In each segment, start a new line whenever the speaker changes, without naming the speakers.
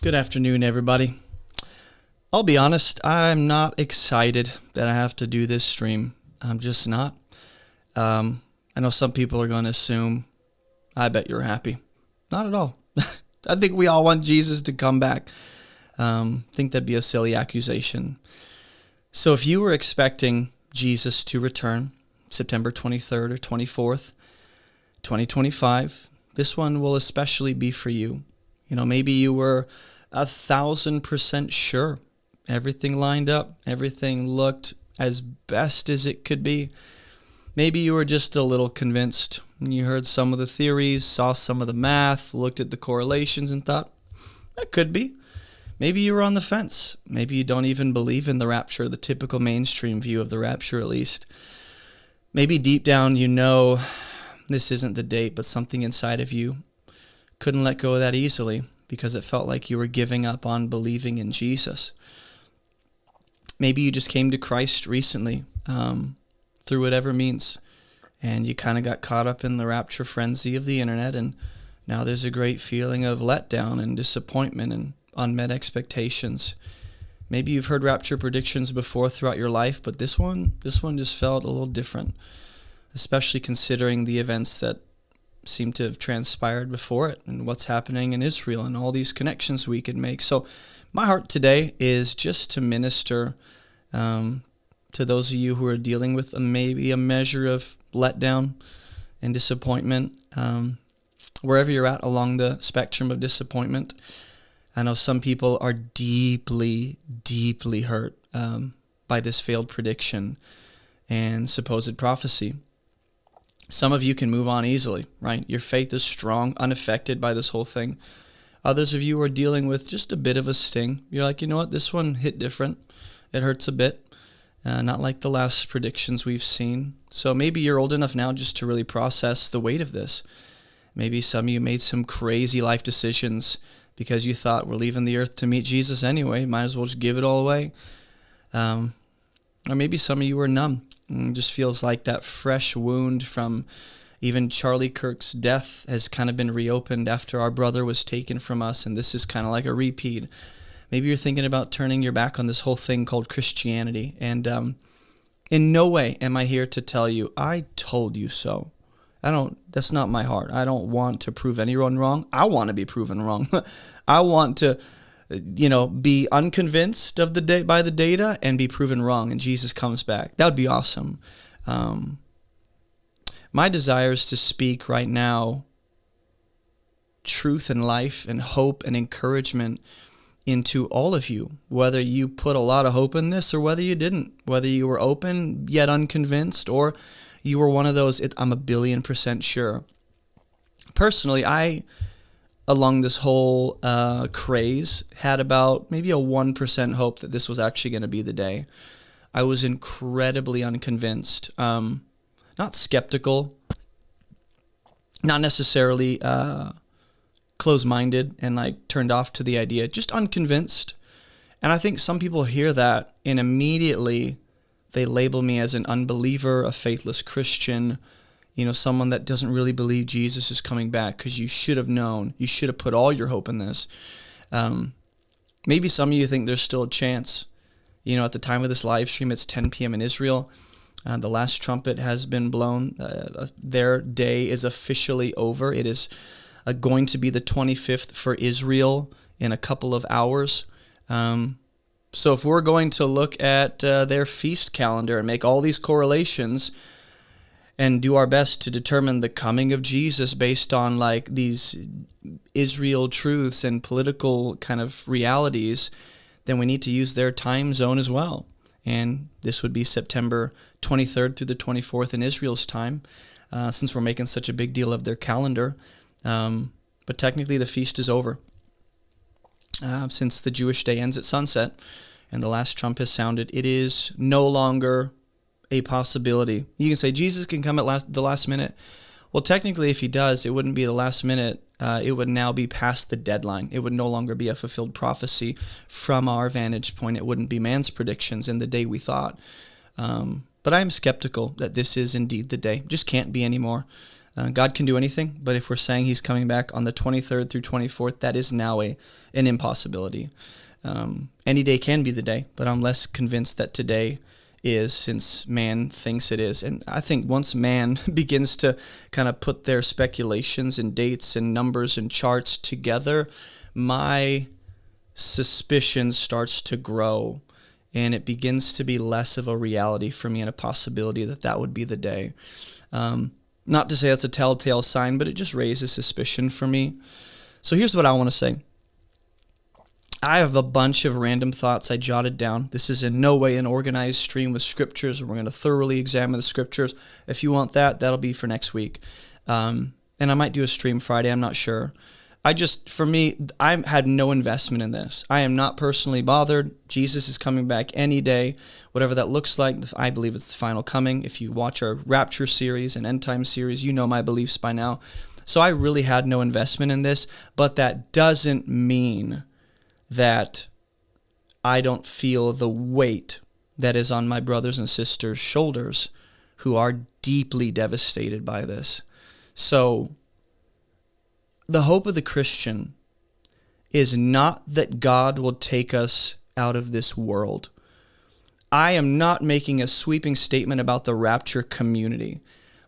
Good afternoon, everybody. I'll be honest, I'm not excited that I have to do this stream. I'm just not. I know some people are going to assume, I bet you're happy. Not at all. I think we all want Jesus to come back. Think that'd be a silly accusation. So if you were expecting Jesus to return September 23rd or 24th, 2025, this one will especially be for you. You know, maybe you were 1,000% sure. Everything lined up. Everything looked as best as it could be. Maybe you were just a little convinced. You heard some of the theories, saw some of the math, looked at the correlations and thought, that could be. Maybe you were on the fence. Maybe you don't even believe in the rapture, the typical mainstream view of the rapture at least. Maybe deep down you know this isn't the date, but something inside of you couldn't let go of that easily because it felt like you were giving up on believing in Jesus. Maybe you just came to Christ recently through whatever means, and you kind of got caught up in the rapture frenzy of the internet, and now there's a great feeling of letdown and disappointment and unmet expectations. Maybe you've heard rapture predictions before throughout your life, but this one just felt a little different, especially considering the events that seem to have transpired before it and what's happening in Israel and all these connections we could make. So my heart today is just to minister to those of you who are dealing with maybe a measure of letdown and disappointment, wherever you're at along the spectrum of disappointment. I know some people are deeply, deeply hurt by this failed prediction and supposed prophecy. Some of you can move on easily, right? Your faith is strong, unaffected by this whole thing. Others of you are dealing with just a bit of a sting. You're like, you know what? This one hit different. It hurts a bit. Not like the last predictions we've seen. So maybe you're old enough now just to really process the weight of this. Maybe some of you made some crazy life decisions because you thought we're leaving the earth to meet Jesus anyway. Might as well just give it all away. Or maybe some of you are numb. It just feels like that fresh wound from even Charlie Kirk's death has kind of been reopened after our brother was taken from us, and this is kind of like a repeat. Maybe you're thinking about turning your back on this whole thing called Christianity, and in no way am I here to tell you, I told you so. That's not my heart. I don't want to prove anyone wrong. I want to be proven wrong. I want to be unconvinced of by the data and be proven wrong, and Jesus comes back. That would be awesome. My desire is to speak right now truth and life and hope and encouragement into all of you, whether you put a lot of hope in this or whether you didn't, whether you were open yet unconvinced or you were one of those, I'm 1,000,000,000% sure. Personally, I along this whole craze, had about maybe a 1% hope that this was actually going to be the day. I was incredibly unconvinced, not skeptical, not necessarily closed-minded and like turned off to the idea, just unconvinced. And I think some people hear that and immediately they label me as an unbeliever, a faithless Christian, someone that doesn't really believe Jesus is coming back because you should have known. You should have put all your hope in this. Maybe some of you think there's still a chance. At the time of this live stream, it's 10 p.m. in Israel. The last trumpet has been blown. Their day is officially over. It is going to be the 25th for Israel in a couple of hours. So if we're going to look at their feast calendar and make all these correlations and do our best to determine the coming of Jesus based on like these Israel truths and political kind of realities, then we need to use their time zone as well. And this would be September 23rd through the 24th in Israel's time, since we're making such a big deal of their calendar. But technically the feast is over, since the Jewish day ends at sunset and the last trump has sounded. It is no longer a possibility. You can say Jesus can come at the last minute. Well, technically, if he does, it wouldn't be the last minute. It would now be past the deadline. It would no longer be a fulfilled prophecy from our vantage point. It wouldn't be man's predictions in the day we thought. But I am skeptical that this is indeed the day. Just can't be anymore. God can do anything, but if we're saying he's coming back on the 23rd through 24th, that is now an impossibility. Any day can be the day, but I'm less convinced that today is, since man thinks it is. And I think once man begins to kind of put their speculations and dates and numbers and charts together, my suspicion starts to grow, and it begins to be less of a reality for me and a possibility that would be the day. Not to say that's a telltale sign, but it just raises suspicion for me. So here's what I want to say. I have a bunch of random thoughts I jotted down. This is in no way an organized stream with scriptures. We're going to thoroughly examine the scriptures. If you want that, that'll be for next week. And I might do a stream Friday. I'm not sure. For me, I had no investment in this. I am not personally bothered. Jesus is coming back any day, whatever that looks like. I believe it's the final coming. If you watch our Rapture series and End Time series, you know my beliefs by now. So I really had no investment in this, but that doesn't mean that I don't feel the weight that is on my brothers and sisters' shoulders who are deeply devastated by this. So the hope of the Christian is not that God will take us out of this world. I am not making a sweeping statement about the Rapture community,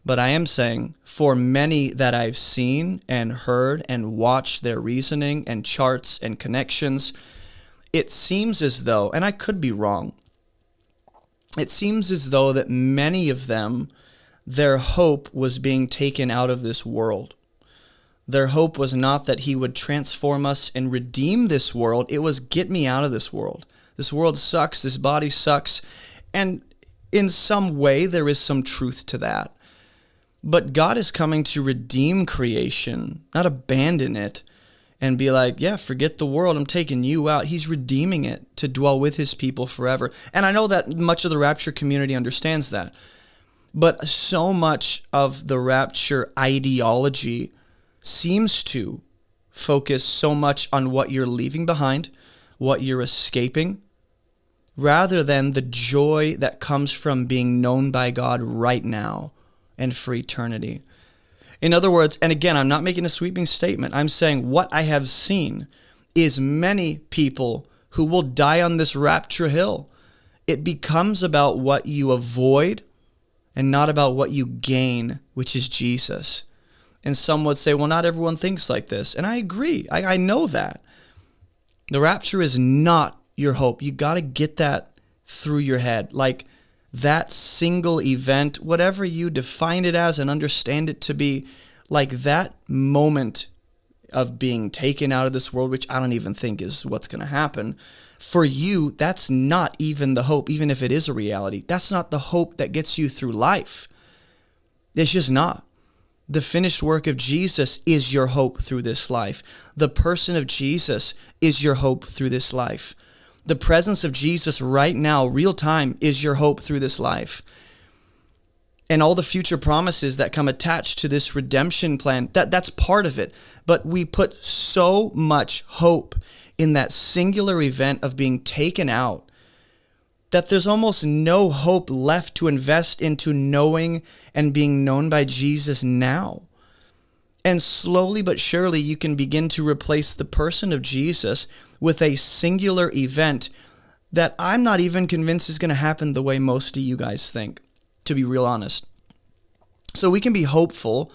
but I am saying for many that I've seen and heard and watched their reasoning and charts and connections, it seems as though, and I could be wrong, it seems as though that many of them, their hope was being taken out of this world. Their hope was not that he would transform us and redeem this world. It was get me out of this world. This world sucks. This body sucks. And in some way, there is some truth to that. But God is coming to redeem creation, not abandon it and be like, yeah, forget the world. I'm taking you out. He's redeeming it to dwell with his people forever. And I know that much of the Rapture community understands that. But so much of the Rapture ideology seems to focus so much on what you're leaving behind, what you're escaping, rather than the joy that comes from being known by God right now and for eternity. In other words, and again, I'm not making a sweeping statement. I'm saying what I have seen is many people who will die on this Rapture hill. It becomes about what you avoid and not about what you gain, which is Jesus. And some would say, well, not everyone thinks like this. And I agree. I know that. The rapture is not your hope. You got to get that through your head. Like that single event, whatever you define it as and understand it to be, like that moment of being taken out of this world, which I don't even think is what's going to happen. For you, that's not even the hope, even if it is a reality. That's not the hope that gets you through life. It's just not. The finished work of Jesus is your hope through this life. The person of Jesus is your hope through this life. The presence of Jesus right now, real time, is your hope through this life. And all the future promises that come attached to this redemption plan, that's part of it. But we put so much hope in that singular event of being taken out that there's almost no hope left to invest into knowing and being known by Jesus now. And slowly but surely you can begin to replace the person of Jesus with a singular event that I'm not even convinced is going to happen the way most of you guys think, to be real honest. So we can be hopeful,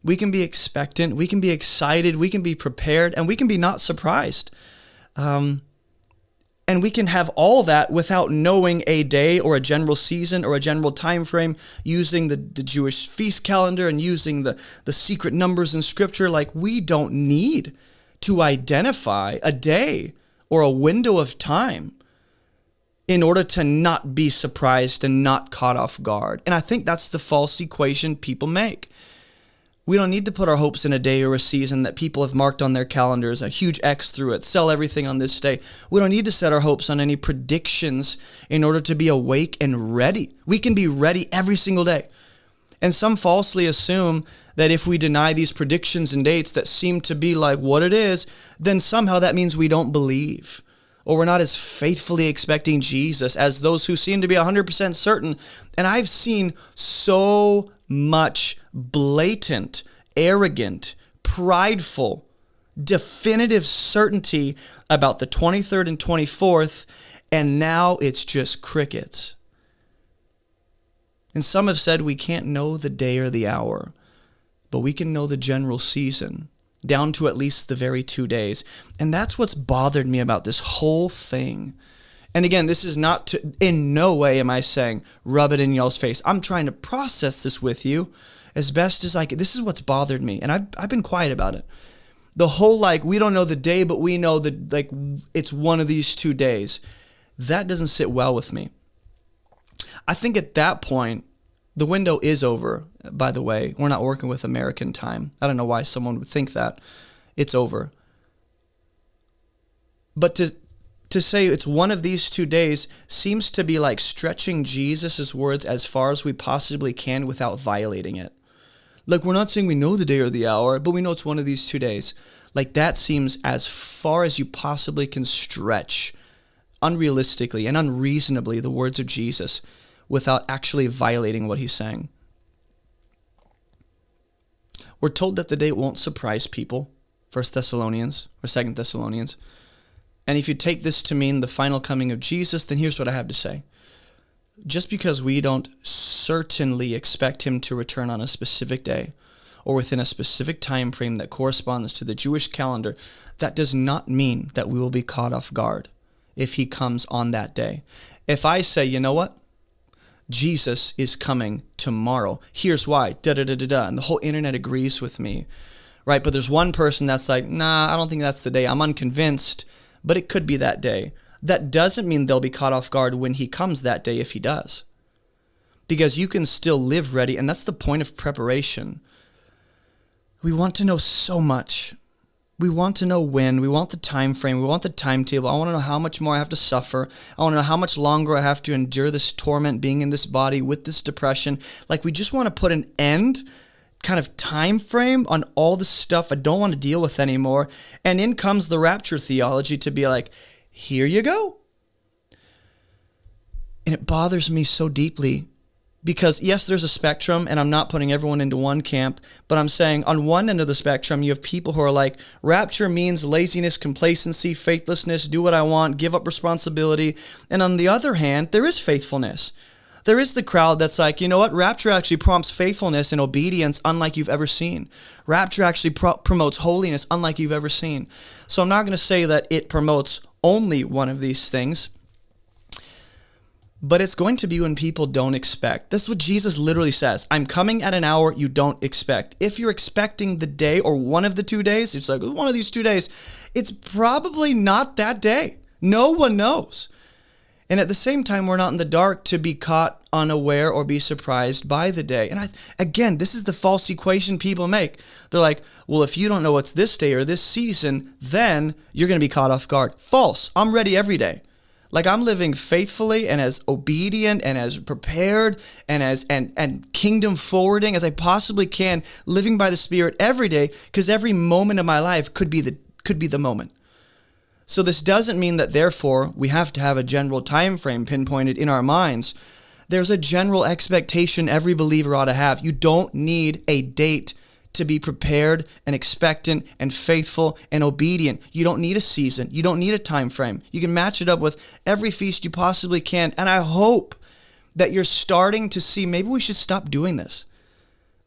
we can be expectant, we can be excited, we can be prepared, and we can be not surprised. And we can have all that without knowing a day or a general season or a general time frame, using the Jewish feast calendar and using the secret numbers in Scripture. Like, we don't need to identify a day or a window of time in order to not be surprised and not caught off guard. And I think that's the false equation people make. We don't need to put our hopes in a day or a season that people have marked on their calendars, a huge X through it, sell everything on this day. We don't need to set our hopes on any predictions in order to be awake and ready. We can be ready every single day. And some falsely assume that if we deny these predictions and dates that seem to be like what it is, then somehow that means we don't believe, or we're not as faithfully expecting Jesus as those who seem to be 100% certain. And I've seen so much blatant, arrogant, prideful, definitive certainty about the 23rd and 24th, and now it's just crickets. And some have said we can't know the day or the hour, but we can know the general season, down to at least the very 2 days. And that's what's bothered me about this whole thing. And again, this is not to, in no way am I saying, rub it in y'all's face. I'm trying to process this with you as best as I can. This is what's bothered me, and I've been quiet about it. The whole, we don't know the day, but we know that, it's one of these 2 days. That doesn't sit well with me. I think at that point, the window is over, by the way. We're not working with American time. I don't know why someone would think that. It's over. But to say it's one of these 2 days seems to be like stretching Jesus' words as far as we possibly can without violating it. We're not saying we know the day or the hour, but we know it's one of these 2 days. That seems as far as you possibly can stretch unrealistically and unreasonably the words of Jesus without actually violating what he's saying. We're told that the day won't surprise people, 1 Thessalonians or 2 Thessalonians. And if you take this to mean the final coming of Jesus, then here's what I have to say. Just because we don't certainly expect him to return on a specific day or within a specific time frame that corresponds to the Jewish calendar, that does not mean that we will be caught off guard if he comes on that day. If I say, you know what? Jesus is coming tomorrow. Here's why. And the whole internet agrees with me, right? But there's one person that's like, nah, I don't think that's the day. I'm unconvinced, but it could be that day. That doesn't mean they'll be caught off guard when he comes that day if he does. Because you can still live ready, and that's the point of preparation. We want to know so much. We want to know when. We want the time frame. We want the timetable. I want to know how much more I have to suffer. I want to know how much longer I have to endure this torment being in this body with this depression. We just want to put an end kind of time frame on all the stuff I don't want to deal with anymore. And in comes the rapture theology to be like, here you go. And it bothers me so deeply because, yes, there's a spectrum, and I'm not putting everyone into one camp, but I'm saying on one end of the spectrum, you have people who are like, rapture means laziness, complacency, faithlessness, do what I want, give up responsibility. And on the other hand, there is faithfulness. There is the crowd that's like, you know what? Rapture actually prompts faithfulness and obedience unlike you've ever seen. Rapture actually promotes holiness unlike you've ever seen. So I'm not going to say that it promotes only one of these things, but it's going to be when people don't expect. This is what Jesus literally says. I'm coming at an hour you don't expect. If you're expecting the day or one of the 2 days, it's like one of these 2 days, it's probably not that day. No one knows. And at the same time, we're not in the dark to be caught unaware or be surprised by the day. And again, this is the false equation people make. They're like, well, if you don't know it's this day or this season, then you're going to be caught off guard. False. I'm ready every day. I'm living faithfully and as obedient and as prepared and as and kingdom forwarding as I possibly can, living by the Spirit every day, because every moment of my life could be the moment. So this doesn't mean that therefore we have to have a general time frame pinpointed in our minds. There's a general expectation every believer ought to have. You don't need a date to be prepared and expectant and faithful and obedient. You don't need a season. You don't need a time frame. You can match it up with every feast you possibly can. And I hope that you're starting to see maybe we should stop doing this.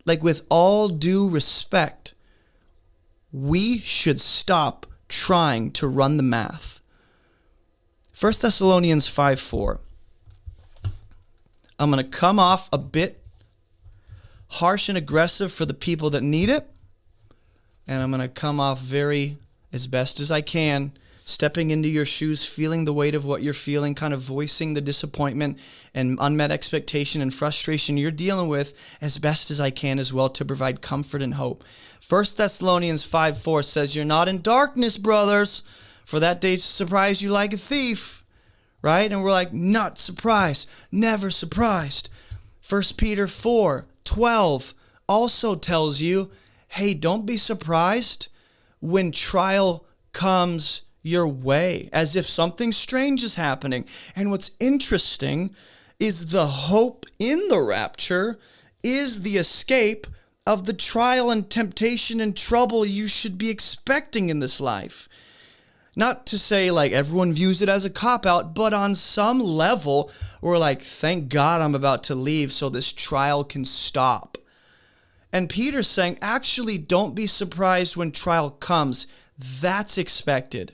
With all due respect, we should stop trying to run the math. 1 Thessalonians 5:4. I'm going to come off a bit harsh and aggressive for the people that need it. And I'm going to come off as best as I can, stepping into your shoes, feeling the weight of what you're feeling, kind of voicing the disappointment and unmet expectation and frustration you're dealing with as best as I can as well to provide comfort and hope. 1 Thessalonians 5:4 says, you're not in darkness, brothers, for that day to surprise you like a thief. Right? And we're like, not surprised, never surprised. 1 Peter 4:12 also tells you, hey, don't be surprised when trial comes your way, as if something strange is happening. And what's interesting is the hope in the rapture is the escape of the trial and temptation and trouble you should be expecting in this life. Not to say like everyone views it as a cop-out, but on some level, we're like, thank God I'm about to leave so this trial can stop. And Peter's saying, actually, don't be surprised when trial comes. That's expected.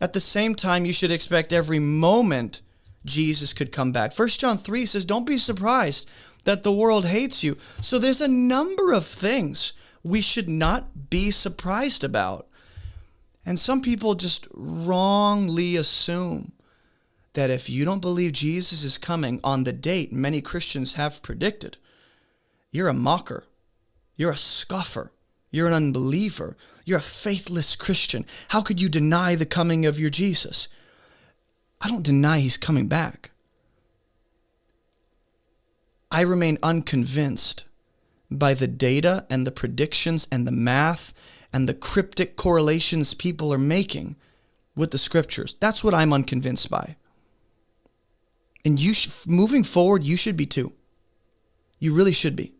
At the same time, you should expect every moment Jesus could come back. 1 John 3 says, don't be surprised that the world hates you. So there's a number of things we should not be surprised about. And some people just wrongly assume that if you don't believe Jesus is coming on the date many Christians have predicted, you're a mocker, you're a scoffer, you're an unbeliever, you're a faithless Christian. How could you deny the coming of your Jesus? I don't deny he's coming back. I remain unconvinced by the data and the predictions and the math and the cryptic correlations people are making with the scriptures. That's what I'm unconvinced by. And moving forward, you should be too. You really should be.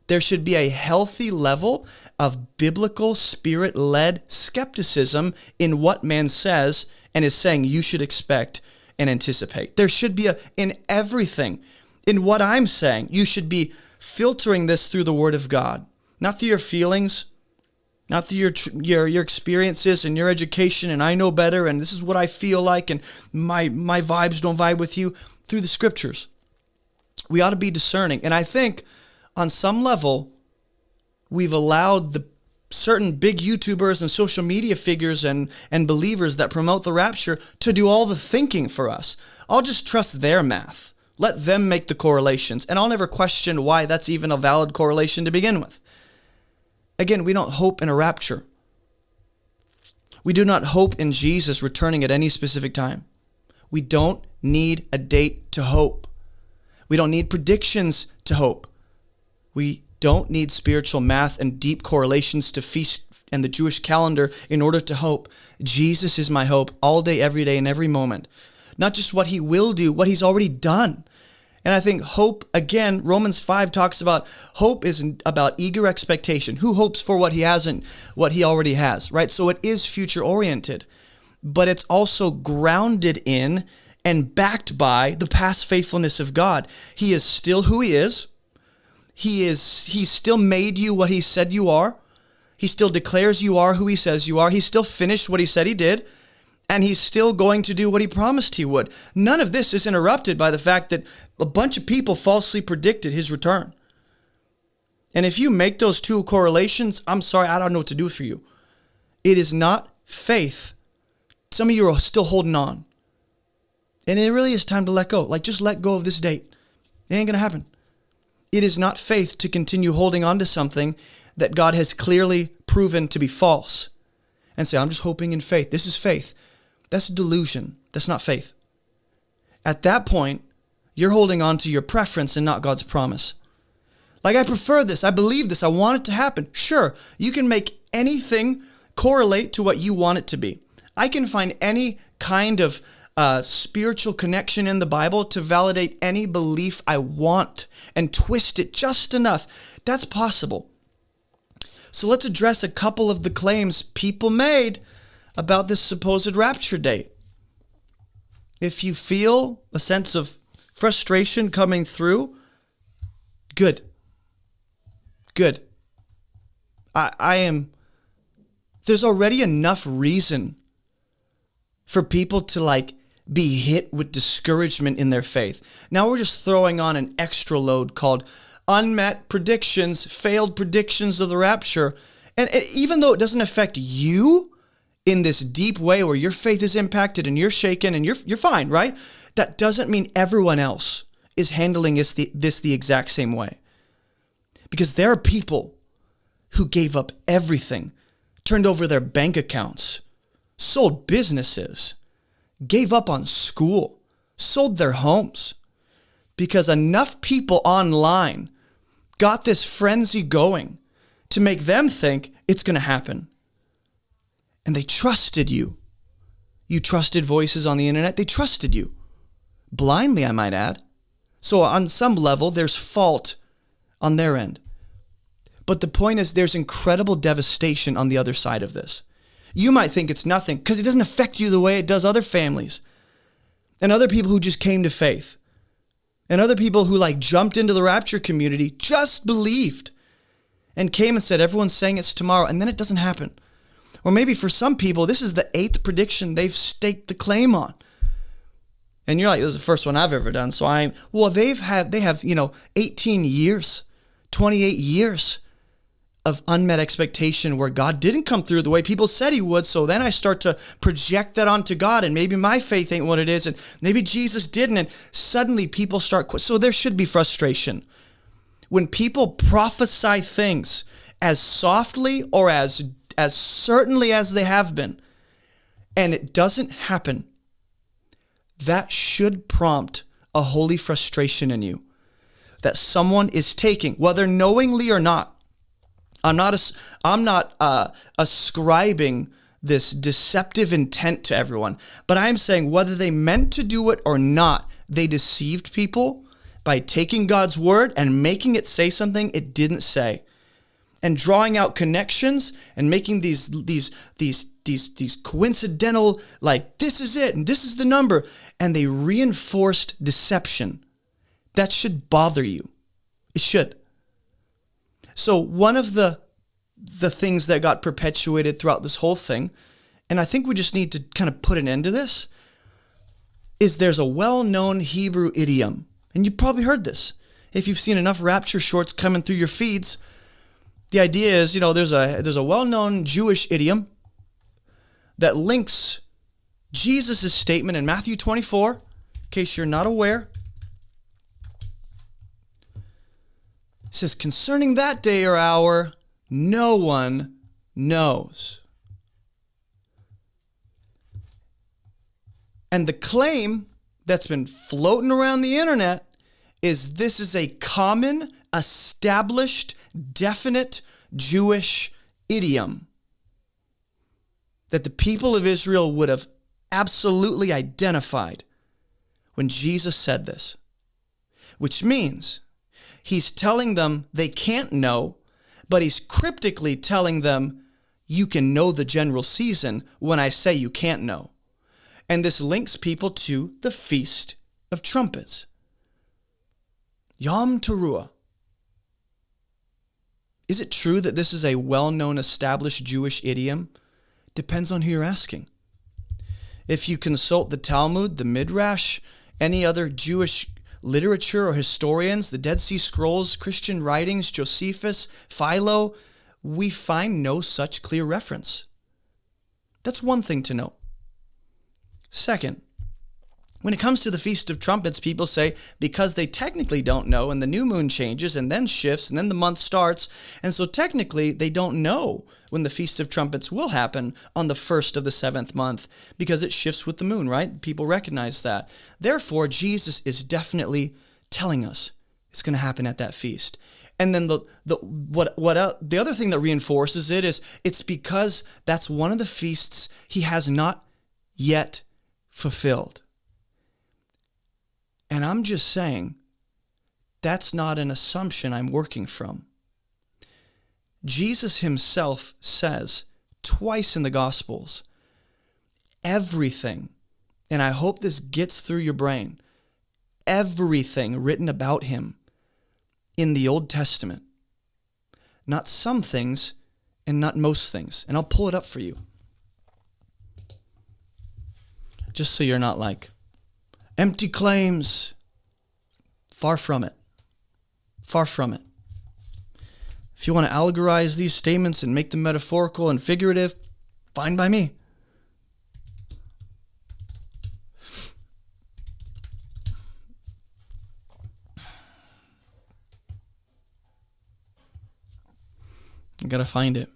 There should be a healthy level of biblical, spirit-led skepticism in what man says and is saying you should expect and anticipate. There should be in everything. In what I'm saying, you should be filtering this through the Word of God, not through your feelings, not through your experiences and your education, and I know better, and this is what I feel like, and my vibes don't vibe with you, through the Scriptures. We ought to be discerning. And I think on some level, we've allowed the certain big YouTubers and social media figures and believers that promote the rapture to do all the thinking for us. I'll just trust their math. Let them make the correlations, and I'll never question why that's even a valid correlation to begin with. Again, we don't hope in a rapture. We do not hope in Jesus returning at any specific time. We don't need a date to hope. We don't need predictions to hope. We don't need spiritual math and deep correlations to feast and the Jewish calendar in order to hope. Jesus is my hope all day, every day, and every moment. Not just what he will do, what he's already done. And I think hope, again, Romans 5 talks about hope is about eager expectation. Who hopes for what he hasn't, what he already has, right? So it is future oriented, but it's also grounded in and backed by the past faithfulness of God. He is still who he is. He's still made you what he said you are. He still declares you are who he says you are. He's still finished what he said he did. And he's still going to do what he promised he would. None of this is interrupted by the fact that a bunch of people falsely predicted his return. And if you make those two correlations, I'm sorry, I don't know what to do for you. It is not faith. Some of you are still holding on. And it really is time to let go. Like, just let go of this date. It ain't going to happen. It is not faith to continue holding on to something that God has clearly proven to be false. And say, I'm just hoping in faith. This is faith. That's a delusion. That's not faith. At that point, you're holding on to your preference and not God's promise. Like, I prefer this. I believe this. I want it to happen. Sure, you can make anything correlate to what you want it to be. I can find any kind of spiritual connection in the Bible to validate any belief I want and twist it just enough. That's possible. So let's address a couple of the claims people made about this supposed rapture date. If you feel a sense of frustration coming through, good. There's already enough reason for people to be hit with discouragement in their faith. Now we're just throwing on an extra load called unmet predictions, failed predictions of the rapture. And even though it doesn't affect you in this deep way where your faith is impacted and you're shaken and you're fine, right? That doesn't mean everyone else is handling this the exact same way. Because there are people who gave up everything, turned over their bank accounts, sold businesses, gave up on school, sold their homes, because enough people online got this frenzy going to make them think it's going to happen. And they trusted you. You trusted voices on the internet. They trusted you. Blindly, I might add. So on some level, there's fault on their end. But the point is, there's incredible devastation on the other side of this. You might think it's nothing because it doesn't affect you the way it does other families and other people who just came to faith and other people who like jumped into the Rapture community, just believed and came and said, everyone's saying it's tomorrow, and then it doesn't happen. Or maybe for some people, this is the 8th prediction they've staked the claim on. And you're like, this is the first one I've ever done. So they have 18 years, 28 years of unmet expectation where God didn't come through the way people said he would. So then I start to project that onto God, and maybe my faith ain't what it is, and maybe Jesus didn't, and suddenly people start. So there should be frustration. When people prophesy things as softly or as certainly as they have been, and it doesn't happen, that should prompt a holy frustration in you that someone is taking, whether knowingly or not. I'm not ascribing this deceptive intent to everyone, but I'm saying whether they meant to do it or not, they deceived people by taking God's word and making it say something it didn't say, and drawing out connections and making these coincidental, like, this is it and this is the number, and they reinforced deception. That should bother you. It should. So one of the things that got perpetuated throughout this whole thing, and I think we just need to kind of put an end to this, is there's a well-known Hebrew idiom. And you've probably heard this. If you've seen enough Rapture shorts coming through your feeds, the idea is, there's a well-known Jewish idiom that links Jesus' statement in Matthew 24, in case you're not aware. It says, concerning that day or hour, no one knows. And the claim that's been floating around the internet is this is a common, established, definite Jewish idiom that the people of Israel would have absolutely identified when Jesus said this, which means he's telling them they can't know, but he's cryptically telling them you can know the general season when I say you can't know. And this links people to the Feast of Trumpets. Yom Teruah. Is it true that this is a well-known established Jewish idiom? Depends on who you're asking. If you consult the Talmud, the Midrash, any other Jewish literature or historians, the Dead Sea Scrolls, Christian writings, Josephus, Philo, we find no such clear reference. That's one thing to know. Second, when it comes to the Feast of Trumpets, people say because they technically don't know, and the new moon changes and then shifts and then the month starts, and so technically they don't know when the Feast of Trumpets will happen on the first of the 7th month because it shifts with the moon, right? People recognize that. Therefore, Jesus is definitely telling us it's going to happen at that feast. And then the other thing that reinforces it is it's because that's one of the feasts he has not yet fulfilled. And I'm just saying, that's not an assumption I'm working from. Jesus himself says twice in the Gospels, everything, and I hope this gets through your brain, everything written about him in the Old Testament, not some things and not most things. And I'll pull it up for you. Just so you're not like, empty claims. Far from it. Far from it. If you want to allegorize these statements and make them metaphorical and figurative, fine by me. I gotta find it.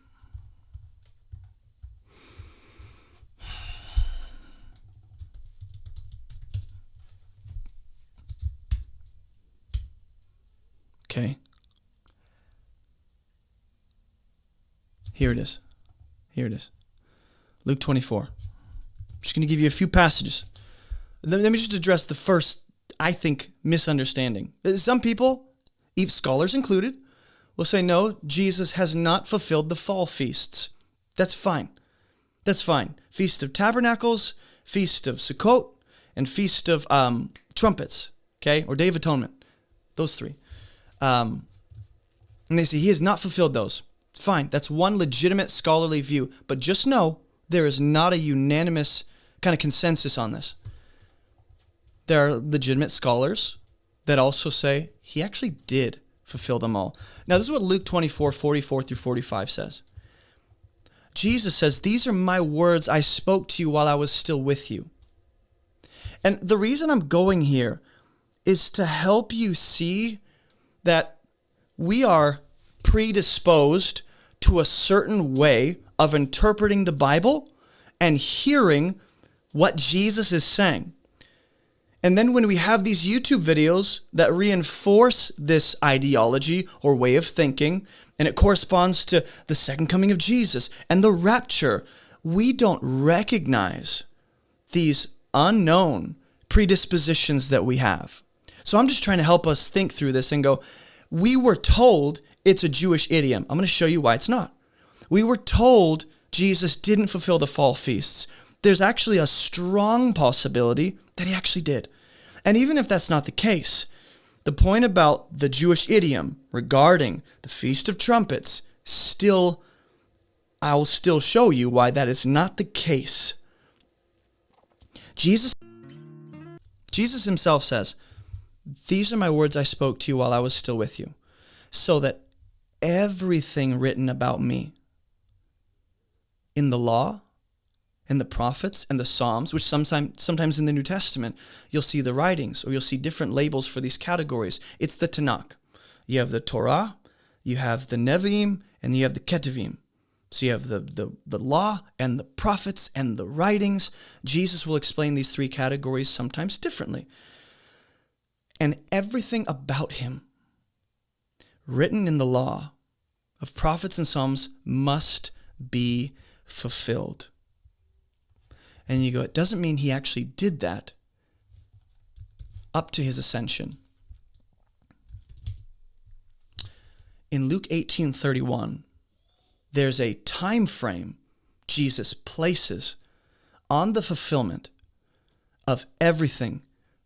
Okay. Here it is. Here it is. Luke 24. I'm just going to give you a few passages. Let me just address the first, I think, misunderstanding. Some people, scholars included, will say, no, Jesus has not fulfilled the fall feasts. That's fine. That's fine. Feast of Tabernacles, Feast of Sukkot, and Feast of Trumpets, okay, or Day of Atonement, those three. And they say he has not fulfilled those. Fine, that's one legitimate scholarly view, but just know there is not a unanimous kind of consensus on this. There are legitimate scholars that also say he actually did fulfill them all. Now, this is what Luke 24:44 through 45 says. Jesus says, "These are my words I spoke to you while I was still with you." And the reason I'm going here is to help you see that we are predisposed to a certain way of interpreting the Bible and hearing what Jesus is saying. And then when we have these YouTube videos that reinforce this ideology or way of thinking, and it corresponds to the second coming of Jesus and the rapture, we don't recognize these unknown predispositions that we have. So I'm just trying to help us think through this and go, we were told it's a Jewish idiom. I'm going to show you why it's not. We were told Jesus didn't fulfill the fall feasts. There's actually a strong possibility that he actually did. And even if that's not the case, the point about the Jewish idiom regarding the Feast of Trumpets, I'll still show you why that is not the case. Jesus himself says, "These are my words I spoke to you while I was still with you, so that everything written about me in the law and the prophets and the Psalms," which sometimes in the New Testament, you'll see the writings or you'll see different labels for these categories. It's the Tanakh. You have the Torah, you have the Nevi'im, and you have the Ketuvim. So you have the law and the prophets and the writings. Jesus will explain these three categories sometimes differently. And everything about him written in the law of prophets and Psalms must be fulfilled. And you go, it doesn't mean he actually did that up to his ascension. In Luke 18:31, there's a time frame Jesus places on the fulfillment of everything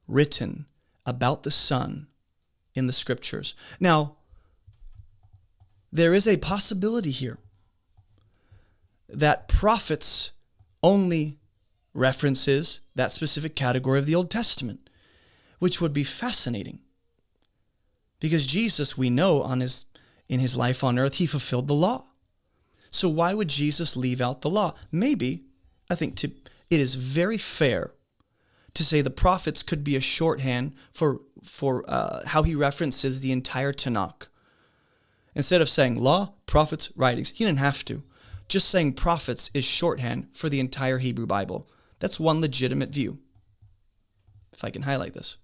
written about the Son in the Scriptures. Now, there is a possibility here that prophets only references that specific category of the Old Testament, which would be fascinating. Because Jesus, we know in his life on earth, he fulfilled the law. So why would Jesus leave out the law? Maybe, I think it is very fair to say the prophets could be a shorthand for how he references the entire Tanakh. Instead of saying law, prophets, writings, he didn't have to. Just saying prophets is shorthand for the entire Hebrew Bible. That's one legitimate view, if I can highlight this.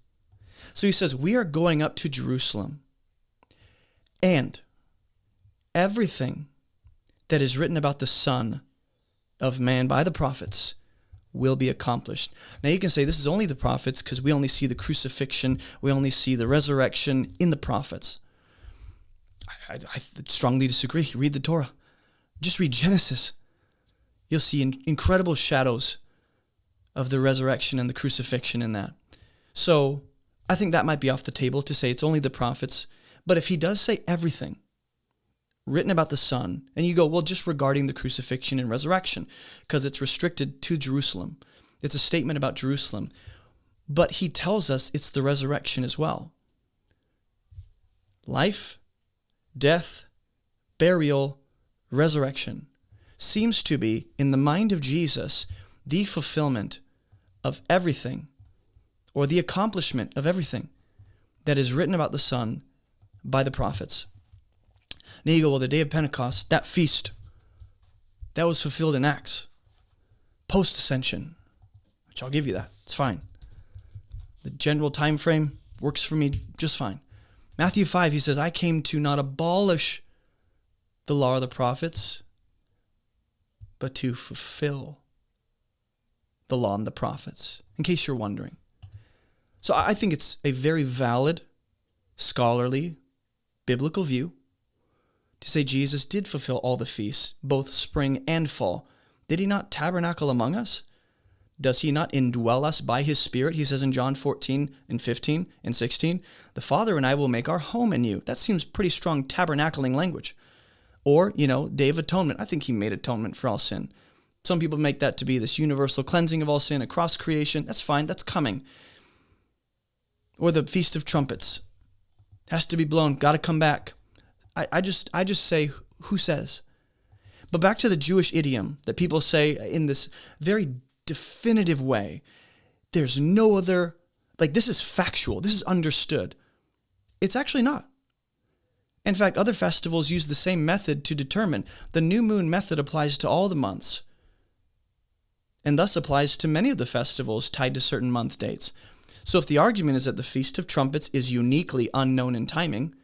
So he says, we are going up to Jerusalem, and everything that is written about the Son of Man by the prophets will be accomplished. Now you can say this is only the prophets because we only see the crucifixion, we only see the resurrection in the prophets. I strongly disagree. Read the Torah. Just read Genesis. You'll see incredible shadows of the resurrection and the crucifixion in that. So I think that might be off the table to say it's only the prophets. But if he does say everything written about the Son, and you go, well, just regarding the crucifixion and resurrection, because it's restricted to Jerusalem. It's a statement about Jerusalem. But he tells us it's the resurrection as well. Life, death, burial, resurrection seems to be, in the mind of Jesus, the fulfillment of everything, or the accomplishment of everything that is written about the Son by the prophets. Now you go, well, the day of Pentecost, that feast, that was fulfilled in Acts, post-ascension, which I'll give you that. It's fine. The general time frame works for me just fine. Matthew 5, he says, I came to not abolish the law or the prophets, but to fulfill the law and the prophets, in case you're wondering. So I think it's a very valid, scholarly, biblical view to say Jesus did fulfill all the feasts, both spring and fall. Did he not tabernacle among us? Does he not indwell us by his Spirit? He says in John 14 and 15 and 16, the Father and I will make our home in you. That seems pretty strong tabernacling language. Or, Day of Atonement. I think he made atonement for all sin. Some people make that to be this universal cleansing of all sin across creation. That's fine. That's coming. Or the Feast of Trumpets. Has to be blown. Got to come back. I just say, who says? But back to the Jewish idiom that people say in this very definitive way. There's no other, this is factual. This is understood. It's actually not. In fact, other festivals use the same method to determine. The new moon method applies to all the months, and thus applies to many of the festivals tied to certain month dates. So if the argument is that the Feast of Trumpets is uniquely unknown in timing,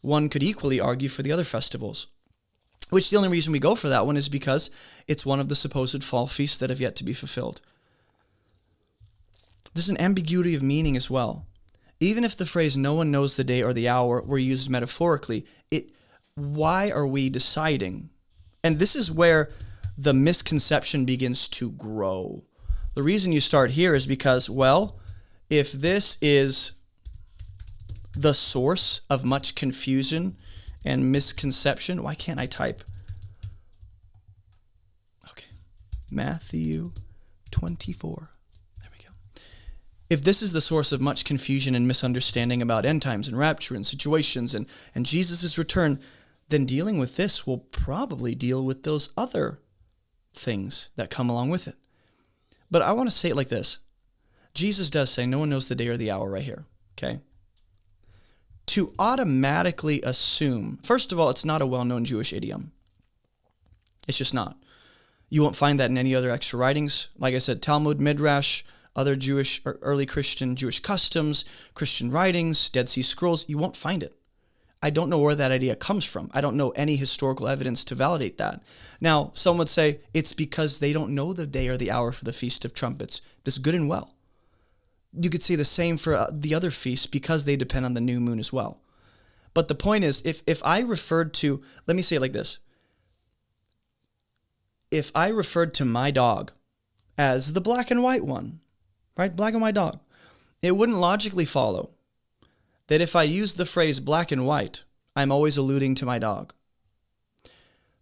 one could equally argue for the other festivals, which the only reason we go for that one is because it's one of the supposed fall feasts that have yet to be fulfilled. There's an ambiguity of meaning as well. Even if the phrase "no one knows the day or the hour" were used metaphorically, why are we deciding? And this is where the misconception begins to grow. The reason you start here is because, if this is the source of much confusion and misconception, why can't I type? Okay, Matthew 24. If this is the source of much confusion and misunderstanding about end times and rapture and situations and Jesus' return, then dealing with this will probably deal with those other things that come along with it. But I want to say it like this. Jesus does say no one knows the day or the hour right here, okay? To automatically assume, first of all, it's not a well-known Jewish idiom. It's just not. You won't find that in any other extra writings. Like I said, Talmud, Midrash, other Jewish or early Christian Jewish customs, Christian writings, Dead Sea Scrolls, you won't find it. I don't know where that idea comes from. I don't know any historical evidence to validate that. Now, some would say it's because they don't know the day or the hour for the Feast of Trumpets. That's good and well. You could say the same for the other feasts because they depend on the new moon as well. But the point is, if I referred to, let me say it like this. If I referred to my dog as the black and white one, right? Black and white dog. It wouldn't logically follow that if I use the phrase black and white, I'm always alluding to my dog.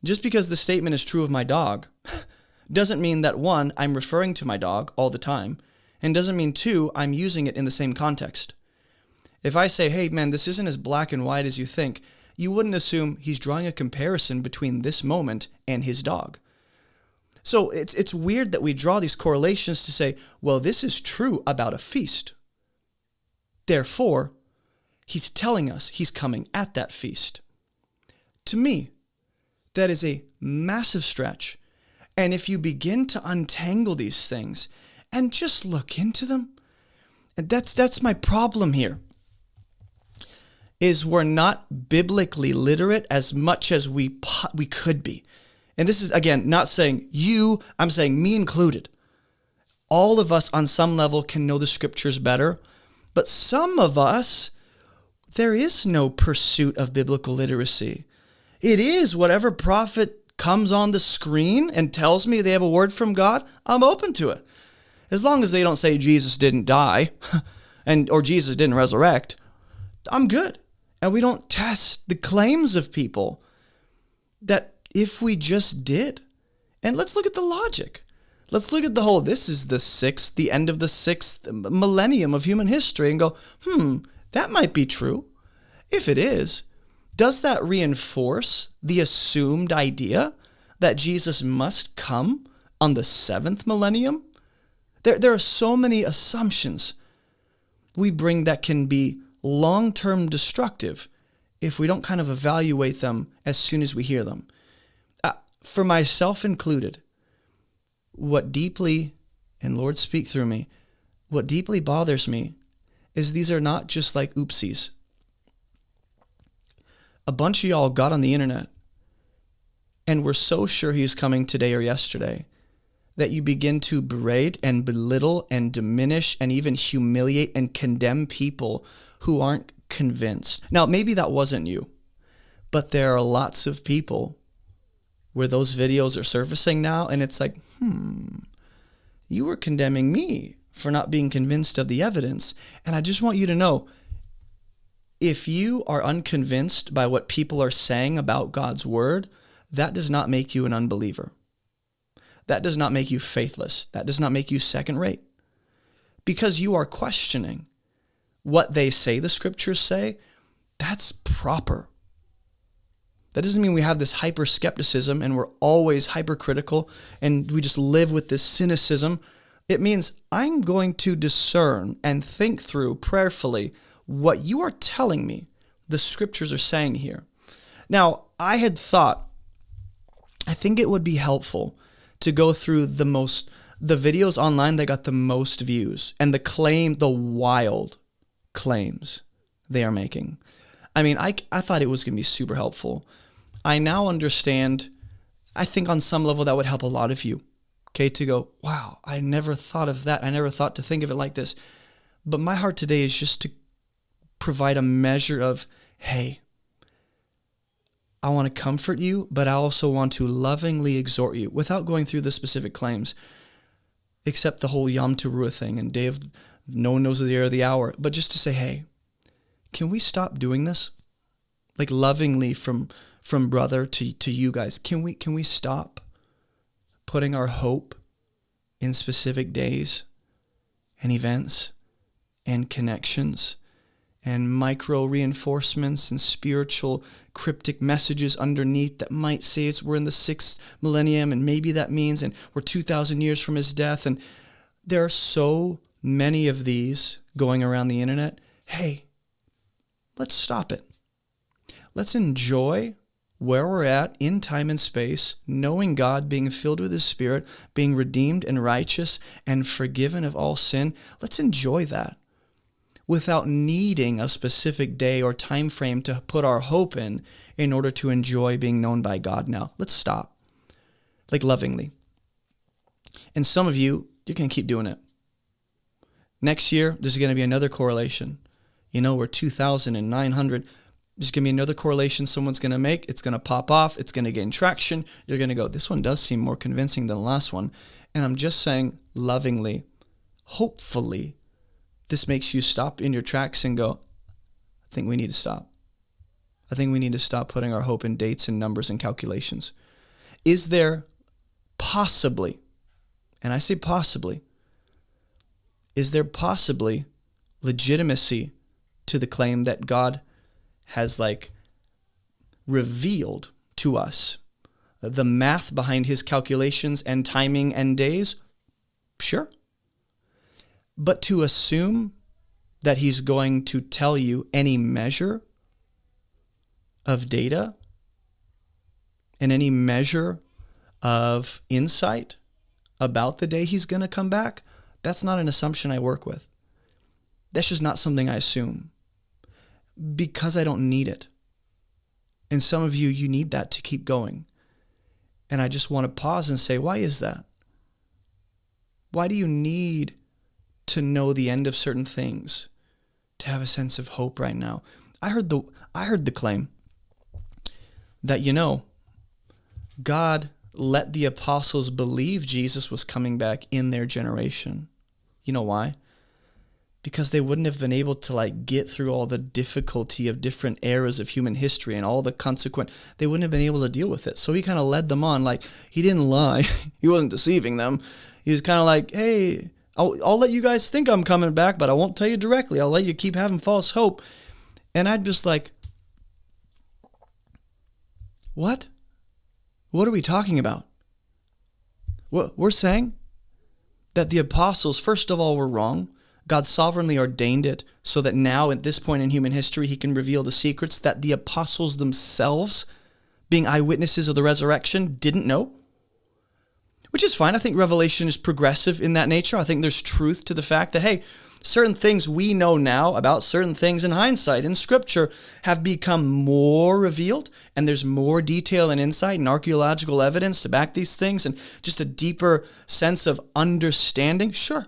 Just because the statement is true of my dog doesn't mean that, one, I'm referring to my dog all the time, and doesn't mean, two, I'm using it in the same context. If I say, hey, man, this isn't as black and white as you think, you wouldn't assume he's drawing a comparison between this moment and his dog. So it's weird that we draw these correlations to say, well, this is true about a feast. Therefore, he's telling us he's coming at that feast. To me, that is a massive stretch. And if you begin to untangle these things and just look into them, and that's my problem here, is we're not biblically literate as much as we could be. And this is, again, not saying you, I'm saying me included. All of us on some level can know the scriptures better, but some of us, there is no pursuit of biblical literacy. It is whatever prophet comes on the screen and tells me they have a word from God, I'm open to it. As long as they don't say Jesus didn't die or Jesus didn't resurrect, I'm good. And we don't test the claims of people that if we just did. And let's look at the logic. Let's look at the whole, this is the end of the sixth millennium of human history and go, that might be true. If it is, does that reinforce the assumed idea that Jesus must come on the seventh millennium? There are so many assumptions we bring that can be long-term destructive if we don't kind of evaluate them as soon as we hear them. For myself included, what deeply, and Lord speak through me, what deeply bothers me is these are not just like oopsies. A bunch of y'all got on the internet and were so sure he was coming today or yesterday that you begin to berate and belittle and diminish and even humiliate and condemn people who aren't convinced. Now, maybe that wasn't you, But there are lots of people where those videos are surfacing now, and it's like, you were condemning me for not being convinced of the evidence. And I just want you to know, if you are unconvinced by what people are saying about God's word, that does not make you an unbeliever. That does not make you faithless. That does not make you second rate. Because you are questioning what they say the scriptures say, that's proper. That doesn't mean we have this hyper skepticism and we're always hypercritical and we just live with this cynicism. It means I'm going to discern and think through prayerfully what you are telling me the scriptures are saying here. Now, I had thought, I think it would be helpful to go through the videos online that got the most views and the wild claims they are making. I mean, I thought it was going to be super helpful. I now understand, I think on some level that would help a lot of you, okay, to go, wow, I never thought of that. I never thought to think of it like this. But my heart today is just to provide a measure of, hey, I want to comfort you, but I also want to lovingly exhort you without going through the specific claims, except the whole Yom Teruah thing and day of no one knows the day or the hour, but just to say, hey, can we stop doing this? Like lovingly from brother to you guys, can we stop putting our hope in specific days and events and connections and micro reinforcements and spiritual cryptic messages underneath that might say we're in the 6th millennium and maybe that means and we're 2,000 years from his death. And there are so many of these going around the internet. Hey, let's stop it. Let's enjoy where we're at in time and space, knowing God, being filled with his Spirit, being redeemed and righteous and forgiven of all sin. Let's enjoy that without needing a specific day or time frame to put our hope in order to enjoy being known by God now. Let's stop, like lovingly. And some of you, you're going to keep doing it. Next year, there's going to be another correlation. We're 2,900. There's going to be another correlation someone's going to make. It's going to pop off. It's going to gain traction. You're going to go, this one does seem more convincing than the last one. And I'm just saying lovingly, hopefully, this makes you stop in your tracks and go, I think we need to stop. I think we need to stop putting our hope in dates and numbers and calculations. Is there possibly, and I say possibly, is there possibly legitimacy to the claim that God has revealed to us the math behind his calculations and timing and days? Sure. But to assume that he's going to tell you any measure of data and any measure of insight about the day he's going to come back, that's not an assumption I work with. That's just not something I assume because I don't need it. And some of you need that to keep going. And I just want to pause and say, why is that? Why do you need to know the end of certain things to have a sense of hope right now? I heard the claim that, God let the apostles believe Jesus was coming back in their generation. You know why? Because they wouldn't have been able to get through all the difficulty of different eras of human history and all the consequent, they wouldn't have been able to deal with it. So he kind of led them on, he didn't lie. He wasn't deceiving them. He was kind of like, hey, I'll let you guys think I'm coming back, but I won't tell you directly. I'll let you keep having false hope. And I'd just what? What are we talking about? We're saying that the apostles, first of all, were wrong. God sovereignly ordained it so that now at this point in human history, he can reveal the secrets that the apostles themselves, being eyewitnesses of the resurrection, didn't know. Which is fine. I think Revelation is progressive in that nature. I think there's truth to the fact that, hey, certain things we know now about certain things in hindsight in Scripture have become more revealed, and there's more detail and insight and archaeological evidence to back these things and just a deeper sense of understanding. Sure.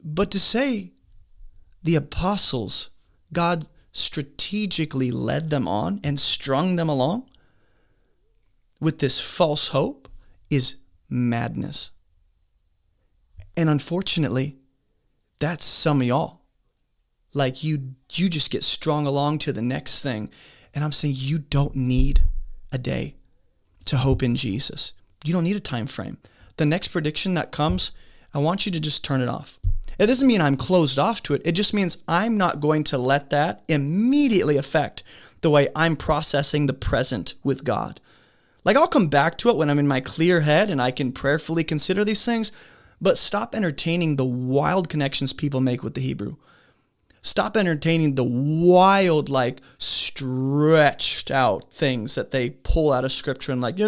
But to say the apostles, God strategically led them on and strung them along with this false hope is madness. And unfortunately, that's some of y'all. Like you just get strung along to the next thing. And I'm saying you don't need a day to hope in Jesus. You don't need a time frame. The next prediction that comes, I want you to just turn it off. It doesn't mean I'm closed off to it. It just means I'm not going to let that immediately affect the way I'm processing the present with God. Like I'll come back to it when I'm in my clear head and I can prayerfully consider these things, but stop entertaining the wild connections people make with the Hebrew. Stop entertaining the wild, like stretched out things that they pull out of scripture and like,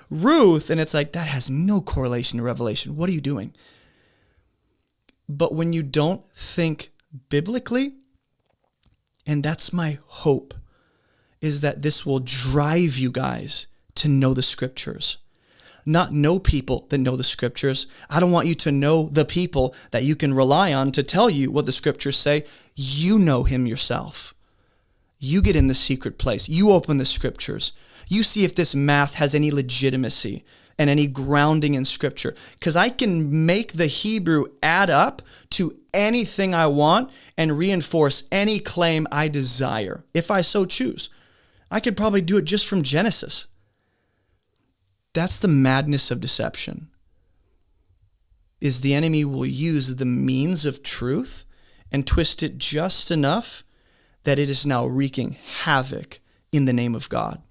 Ruth. And it's like, that has no correlation to Revelation. What are you doing? But when you don't think biblically, and that's my hope, is that this will drive you guys to know the scriptures. Not know people that know the scriptures. I don't want you to know the people that you can rely on to tell you what the scriptures say. You know him yourself. You get in the secret place. You open the scriptures. You see if this math has any legitimacy and any grounding in scripture. Because I can make the Hebrew add up to anything I want and reinforce any claim I desire, if I so choose. I could probably do it just from Genesis. That's the madness of deception, is the enemy will use the means of truth and twist it just enough that it is now wreaking havoc in the name of God.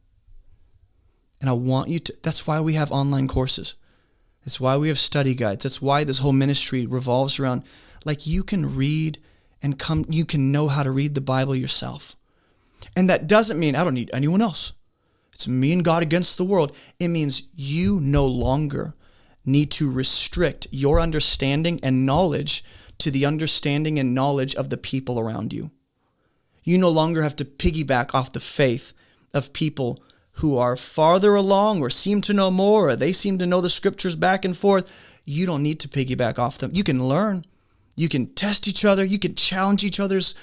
And I want you to, that's why we have online courses. That's why we have study guides. That's why this whole ministry revolves around, like you can read and you can know how to read the Bible yourself. And that doesn't mean I don't need anyone else. It's me and God against the world. It means you no longer need to restrict your understanding and knowledge to the understanding and knowledge of the people around you. You no longer have to piggyback off the faith of people who are farther along or seem to know more, or they seem to know the scriptures back and forth. You don't need to piggyback off them. You can learn. You can test each other. You can challenge each other's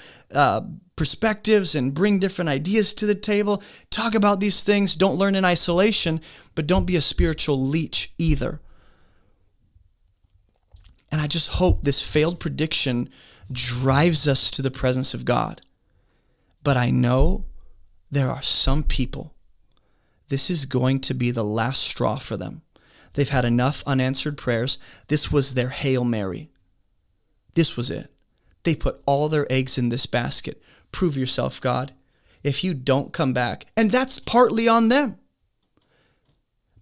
perspectives and bring different ideas to the table. Talk about these things. Don't learn in isolation, but don't be a spiritual leech either. And I just hope this failed prediction drives us to the presence of God. But I know there are some people, this is going to be the last straw for them. They've had enough unanswered prayers. This was their Hail Mary. This was it. They put all their eggs in this basket. Prove yourself, God. If you don't come back, and that's partly on them.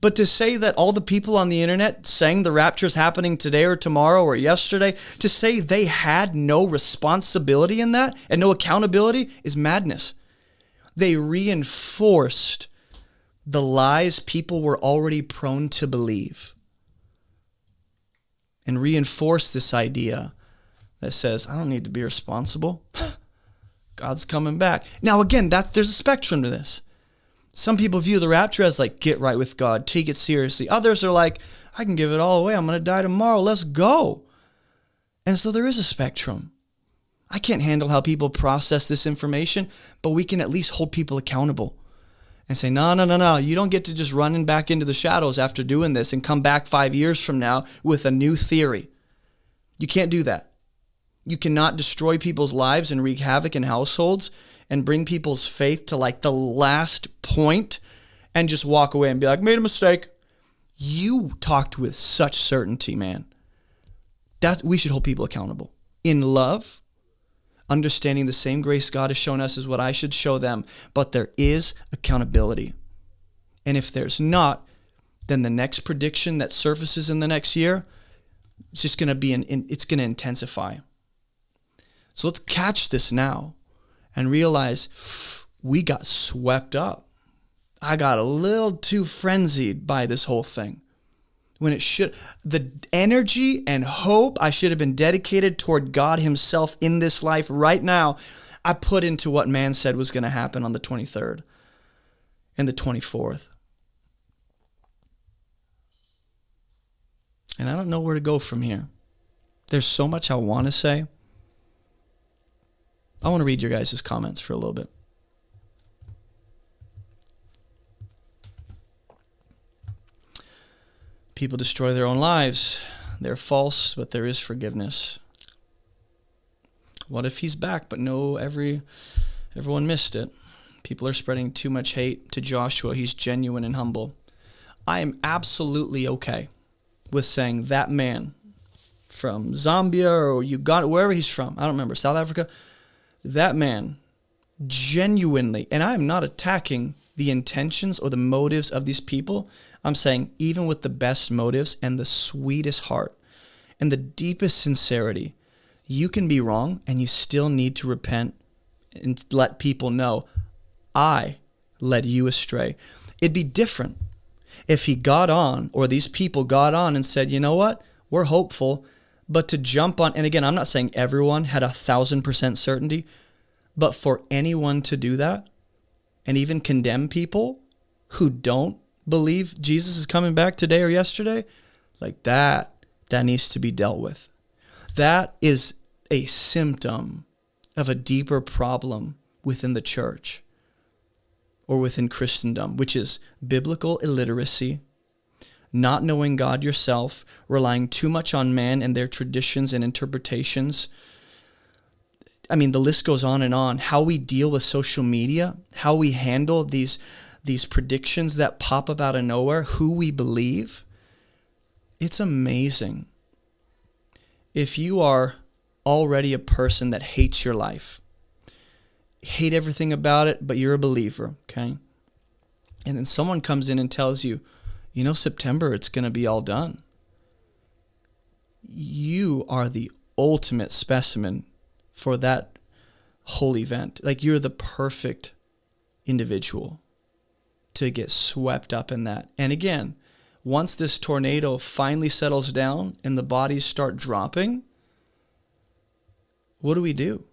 But to say that all the people on the internet saying the rapture's happening today or tomorrow or yesterday, to say they had no responsibility in that and no accountability is madness. They reinforced the lies people were already prone to believe and reinforced this idea that says, I don't need to be responsible. God's coming back. Now, again, there's a spectrum to this. Some people view the rapture as like, get right with God, take it seriously. Others are like, I can give it all away. I'm going to die tomorrow. Let's go. And so there is a spectrum. I can't handle how people process this information, but we can at least hold people accountable and say, no. You don't get to just running back into the shadows after doing this and come back 5 years from now with a new theory. You can't do that. You cannot destroy people's lives and wreak havoc in households and bring people's faith to like the last point and just walk away and be like, made a mistake. You talked with such certainty, man. We should hold people accountable. In love, understanding the same grace God has shown us is what I should show them. But there is accountability. And if there's not, then the next prediction that surfaces in the next year, it's just going to it's going to intensify. So let's catch this now and realize we got swept up. I got a little too frenzied by this whole thing. When it should, the energy and hope I should have been dedicated toward God himself in this life right now, I put into what man said was going to happen on the 23rd and the 24th. And I don't know where to go from here. There's so much I want to say. I want to read your guys' comments for a little bit. People destroy their own lives. They're false, but there is forgiveness. What if he's back, but no, everyone missed it? People are spreading too much hate to Joshua. He's genuine and humble. I am absolutely okay with saying that man from Zambia or Uganda, wherever he's from, I don't remember, South Africa, that man genuinely, and I am not attacking the intentions or the motives of these people. I'm saying even with the best motives and the sweetest heart and the deepest sincerity, you can be wrong and you still need to repent and let people know, I led you astray. It'd be different if he got on, or these people got on and said, you know what, we're hopeful, but to jump on, and again, I'm not saying everyone had 1,000% certainty, but for anyone to do that and even condemn people who don't believe Jesus is coming back today or yesterday, like that needs to be dealt with. That is a symptom of a deeper problem within the church or within Christendom, which is biblical illiteracy, not knowing God yourself, relying too much on man and their traditions and interpretations. I mean, the list goes on and on. How we deal with social media, how we handle these predictions that pop up out of nowhere, who we believe. It's amazing. If you are already a person that hates your life, hate everything about it, but you're a believer, okay? And then someone comes in and tells you, you know, September, it's going to be all done. You are the ultimate specimen for that whole event. Like, you're the perfect individual to get swept up in that. And again, once this tornado finally settles down and the bodies start dropping, what do we do?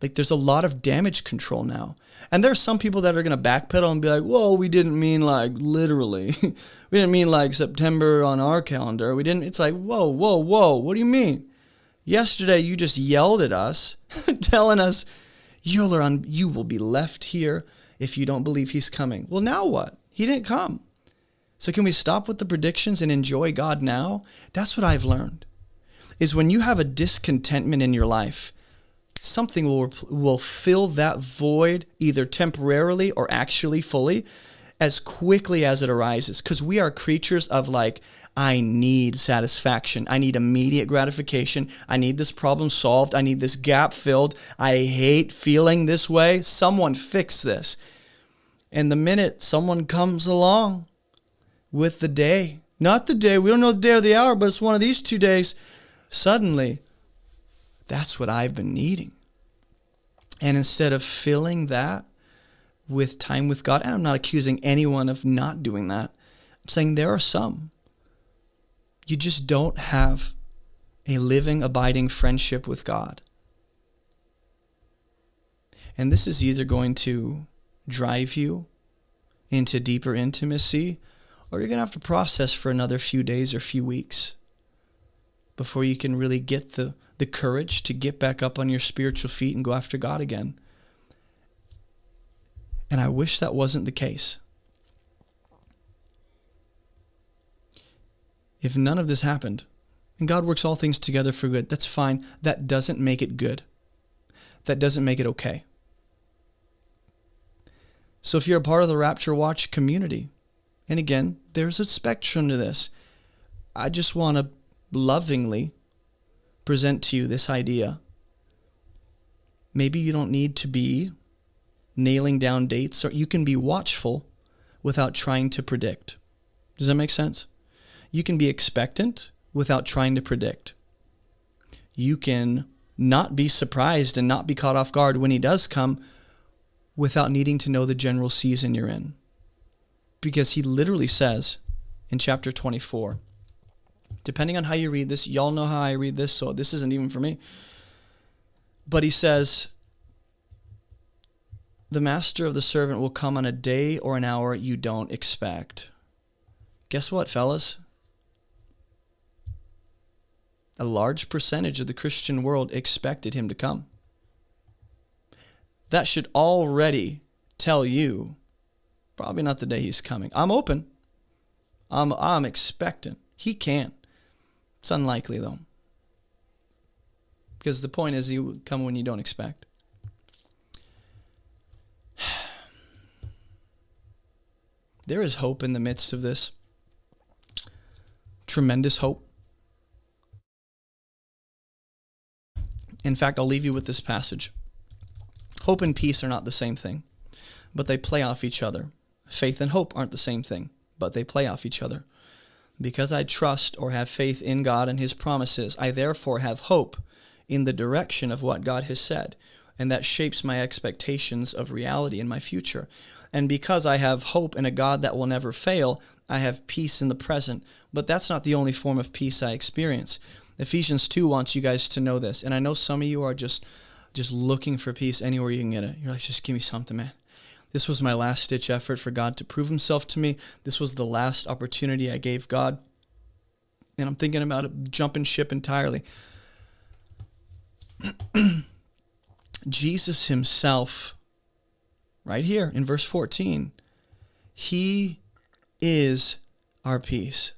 Like, there's a lot of damage control now. And there are some people that are going to backpedal and be like, whoa, we didn't mean like literally. We didn't mean like September on our calendar. We didn't. It's like, whoa. What do you mean? Yesterday, you just yelled at us, telling us, you will be left here if you don't believe he's coming. Well, now what? He didn't come. So can we stop with the predictions and enjoy God now? That's what I've learned, is when you have a discontentment in your life, something will fill that void either temporarily or actually fully as quickly as it arises. Because we are creatures of like, I need satisfaction. I need immediate gratification. I need this problem solved. I need this gap filled. I hate feeling this way. Someone fix this. And the minute someone comes along with the day, not the day, we don't know the day or the hour, but it's one of these 2 days, suddenly, that's what I've been needing. And instead of filling that with time with God, and I'm not accusing anyone of not doing that, I'm saying there are some. You just don't have a living, abiding friendship with God. And this is either going to drive you into deeper intimacy, or you're going to have to process for another few days or few weeks before you can really get the courage to get back up on your spiritual feet and go after God again. And I wish that wasn't the case. If none of this happened, and God works all things together for good, that's fine. That doesn't make it good. That doesn't make it okay. So if you're a part of the Rapture Watch community, and again, there's a spectrum to this, I just want to lovingly present to you this idea. Maybe you don't need to be nailing down dates, or you can be watchful without trying to predict. Does that make sense? You can be expectant without trying to predict. You can not be surprised and not be caught off guard when he does come without needing to know the general season you're in. Because he literally says in chapter 24, depending on how you read this, y'all know how I read this, so this isn't even for me. But he says, the master of the servant will come on a day or an hour you don't expect. Guess what, fellas? A large percentage of the Christian world expected him to come. that should already tell you probably not the day he's coming. I'm open. I'm expectant. He can. It's unlikely though. Because the point is he will come when you don't expect. There is hope in the midst of this. Tremendous hope. In fact, I'll leave you with this passage. Hope and peace are not the same thing, but they play off each other. Faith and hope aren't the same thing, but they play off each other. Because I trust or have faith in God and his promises, I therefore have hope in the direction of what God has said, and that shapes my expectations of reality in my future. And because I have hope in a God that will never fail, I have peace in the present. But that's not the only form of peace I experience. Ephesians 2 wants you guys to know this. And I know some of you are just looking for peace anywhere you can get it. You're like, just give me something, man. This was my last-ditch effort for God to prove himself to me. This was the last opportunity I gave God. And I'm thinking about jumping ship entirely. Jesus himself, right here in verse 14, he is our peace.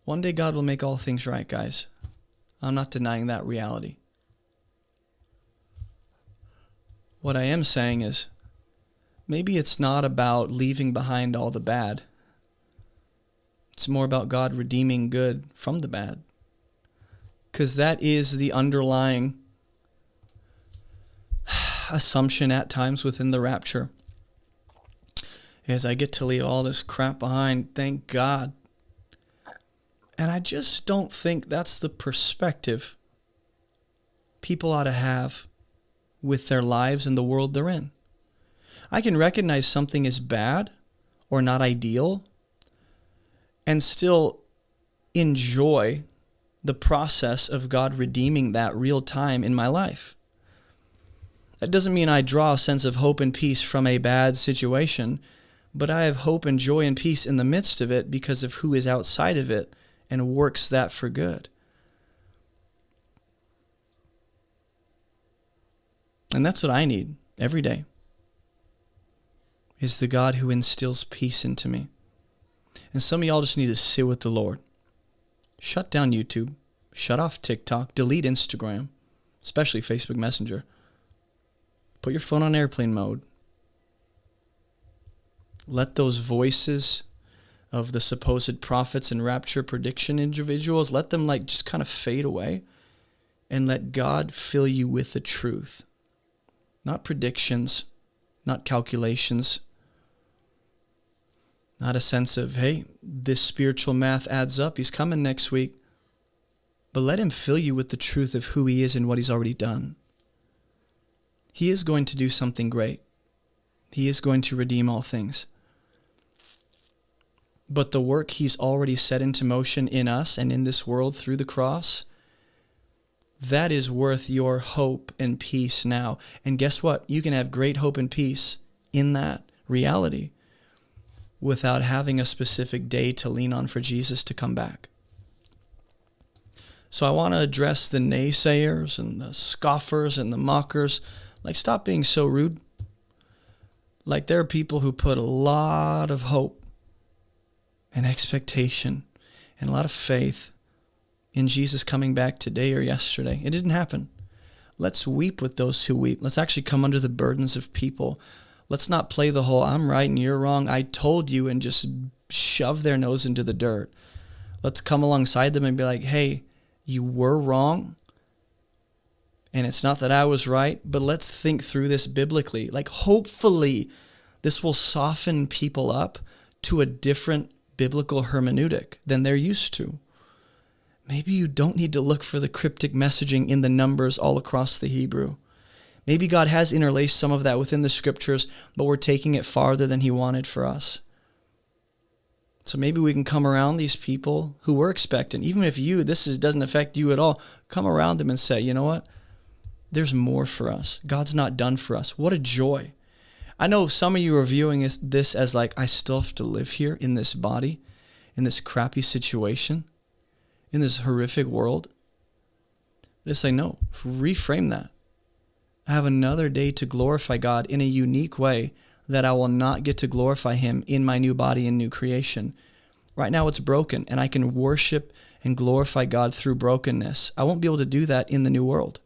One day God will make all things right, guys. I'm not denying that reality. What I am saying is, maybe it's not about leaving behind all the bad. It's more about God redeeming good from the bad. Because that is the underlying assumption at times within the rapture. Is I get to leave all this crap behind, thank God. And I just don't think that's the perspective people ought to have with their lives and the world they're in. I can recognize something is bad or not ideal and still enjoy the process of God redeeming that real time in my life. That doesn't mean I draw a sense of hope and peace from a bad situation, but I have hope and joy and peace in the midst of it because of who is outside of it and works that for good. And that's what I need every day, is the God who instills peace into me. And some of y'all just need to sit with the Lord. Shut down YouTube. Shut off TikTok. Delete Instagram, especially Facebook Messenger. Put your phone on airplane mode. Let those voices of the supposed prophets and rapture prediction individuals, let them just kind of fade away, and let God fill you with the truth. Not predictions, not calculations, not a sense of, hey, this spiritual math adds up, he's coming next week. But let him fill you with the truth of who he is and what he's already done. He is going to do something great. He is going to redeem all things. But the work he's already set into motion in us and in this world through the cross, that is worth your hope and peace now. And guess what? You can have great hope and peace in that reality without having a specific day to lean on for Jesus to come back. So I want to address the naysayers and the scoffers and the mockers. Stop being so rude. There are people who put a lot of hope and expectation and a lot of faith in Jesus coming back today or yesterday. It didn't happen. Let's weep with those who weep. Let's actually come under the burdens of people. Let's not play the whole I'm right and you're wrong, I told you, and just shove their nose into the dirt. Let's come alongside them and be like, hey, you were wrong. And it's not that I was right, but let's think through this biblically. Hopefully this will soften people up to a different biblical hermeneutic than they're used to. Maybe you don't need to look for the cryptic messaging in the numbers all across the Hebrew. Maybe God has interlaced some of that within the scriptures, but we're taking it farther than he wanted for us. So maybe we can come around these people who were expectant. Even if doesn't affect you at all, come around them and say, you know what? There's more for us. God's not done for us. What a joy. I know some of you are viewing this as I still have to live here in this body, in this crappy situation, in this horrific world. Just say, no, reframe that. I have another day to glorify God in a unique way that I will not get to glorify him in my new body and new creation. Right now it's broken, and I can worship and glorify God through brokenness. I won't be able to do that in the new world.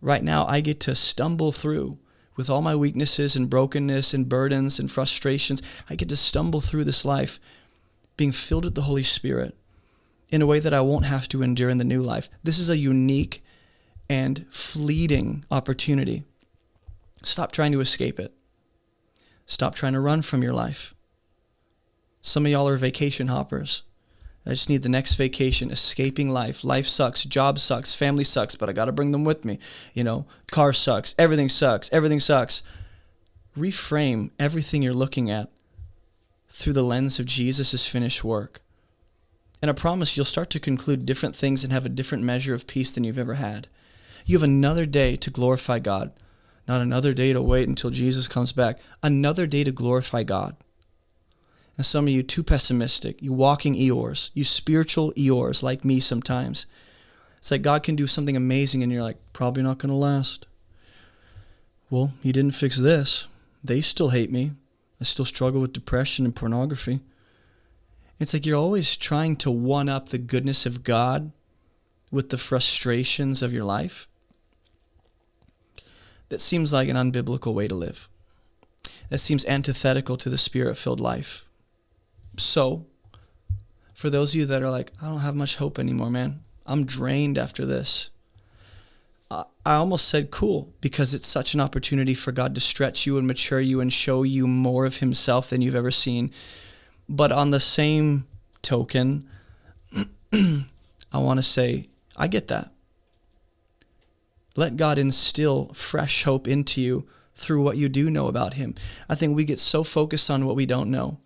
Right now I get to stumble through with all my weaknesses and brokenness and burdens and frustrations. I get to stumble through this life being filled with the Holy Spirit in a way that I won't have to endure in the new life. This is a unique and fleeting opportunity. Stop trying to escape it. Stop trying to run from your life. Some of y'all are vacation hoppers. I just need the next vacation, escaping life. Life sucks, job sucks, family sucks, but I got to bring them with me. Car sucks, everything sucks, everything sucks. Reframe everything you're looking at through the lens of Jesus' finished work. And I promise you'll start to conclude different things and have a different measure of peace than you've ever had. You have another day to glorify God. Not another day to wait until Jesus comes back. Another day to glorify God. And some of you too pessimistic, you walking Eeyores, you spiritual Eeyores like me sometimes. It's like God can do something amazing and you're like, probably not going to last. Well, he didn't fix this. They still hate me. I still struggle with depression and pornography. It's like you're always trying to one-up the goodness of God with the frustrations of your life. That seems like an unbiblical way to live. That seems antithetical to the Spirit-filled life. So, for those of you that are like, I don't have much hope anymore, man. I'm drained after this. I almost said cool, because it's such an opportunity for God to stretch you and mature you and show you more of himself than you've ever seen. But on the same token, I want to say, I get that. Let God instill fresh hope into you through what you do know about him. I think we get so focused on what we don't know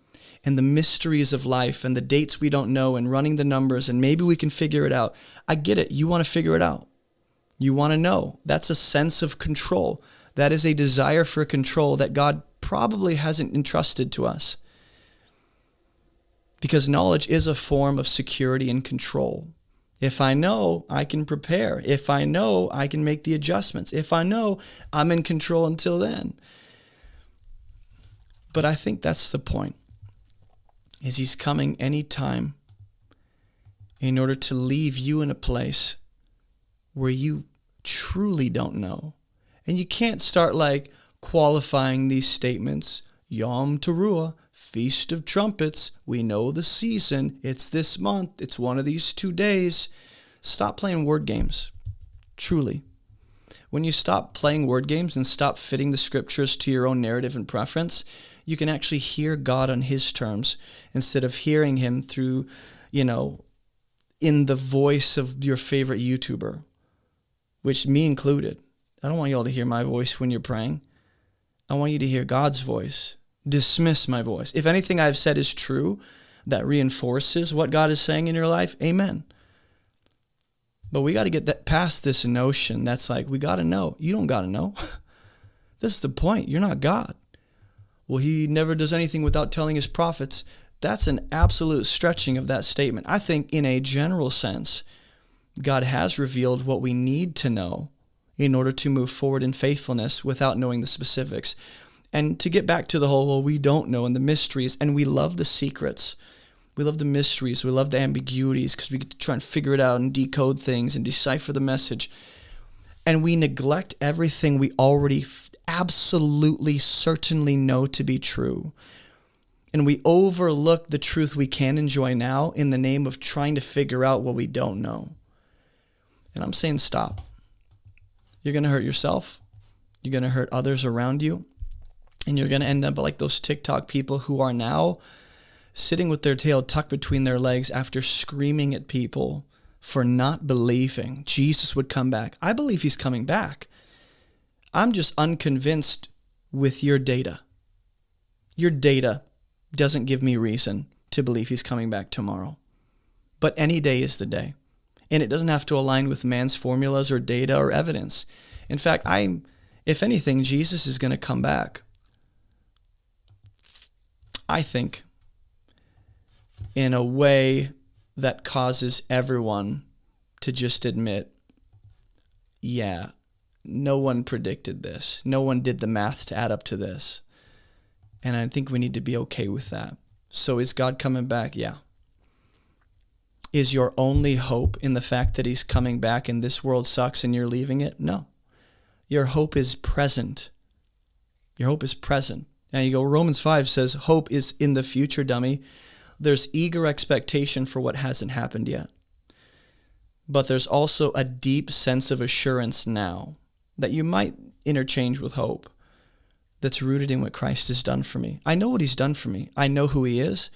and the mysteries of life and the dates we don't know and running the numbers and maybe we can figure it out. I get it. You want to figure it out. You want to know. That's a sense of control. That is a desire for control that God probably hasn't entrusted to us. Because knowledge is a form of security and control. If I know, I can prepare. If I know, I can make the adjustments. If I know, I'm in control until then. But I think that's the point, is he's coming anytime in order to leave you in a place where you truly don't know. And you can't start like qualifying these statements. Yom Teruah, Feast of Trumpets, we know the season, it's this month, it's one of these 2 days. Stop playing word games, truly. When you stop playing word games and stop fitting the scriptures to your own narrative and preference, you can actually hear God on his terms instead of hearing him through, in the voice of your favorite YouTuber, which me included. I don't want y'all to hear my voice when you're praying. I want you to hear God's voice. Dismiss my voice. If anything I've said is true, that reinforces what God is saying in your life, amen. But we got to get that past this notion that's like, we got to know. You don't got to know. This is the point. You're not God. Well, he never does anything without telling his prophets. That's an absolute stretching of that statement. I think in a general sense, God has revealed what we need to know in order to move forward in faithfulness without knowing the specifics. And to get back to the whole, well, we don't know, and the mysteries, and we love the secrets. We love the mysteries. We love the ambiguities because we get to try and figure it out and decode things and decipher the message. And we neglect everything we already absolutely certainly know to be true. And we overlook the truth we can enjoy now in the name of trying to figure out what we don't know. And I'm saying stop. You're going to hurt yourself. You're going to hurt others around you. And you're going to end up like those TikTok people who are now sitting with their tail tucked between their legs after screaming at people for not believing Jesus would come back. I believe he's coming back. I'm just unconvinced with your data. Your data doesn't give me reason to believe he's coming back tomorrow. But any day is the day. And it doesn't have to align with man's formulas or data or evidence. In fact, if anything, Jesus is going to come back. I think, in a way that causes everyone to just admit, yeah, no one predicted this. No one did the math to add up to this. And I think we need to be okay with that. So is God coming back? Yeah. Is your only hope in the fact that he's coming back and this world sucks and you're leaving it? No. Your hope is present. Your hope is present. And you go, Romans 5 says, hope is in the future, dummy. There's eager expectation for what hasn't happened yet. But there's also a deep sense of assurance now that you might interchange with hope that's rooted in what Christ has done for me. I know what he's done for me. I know who he is.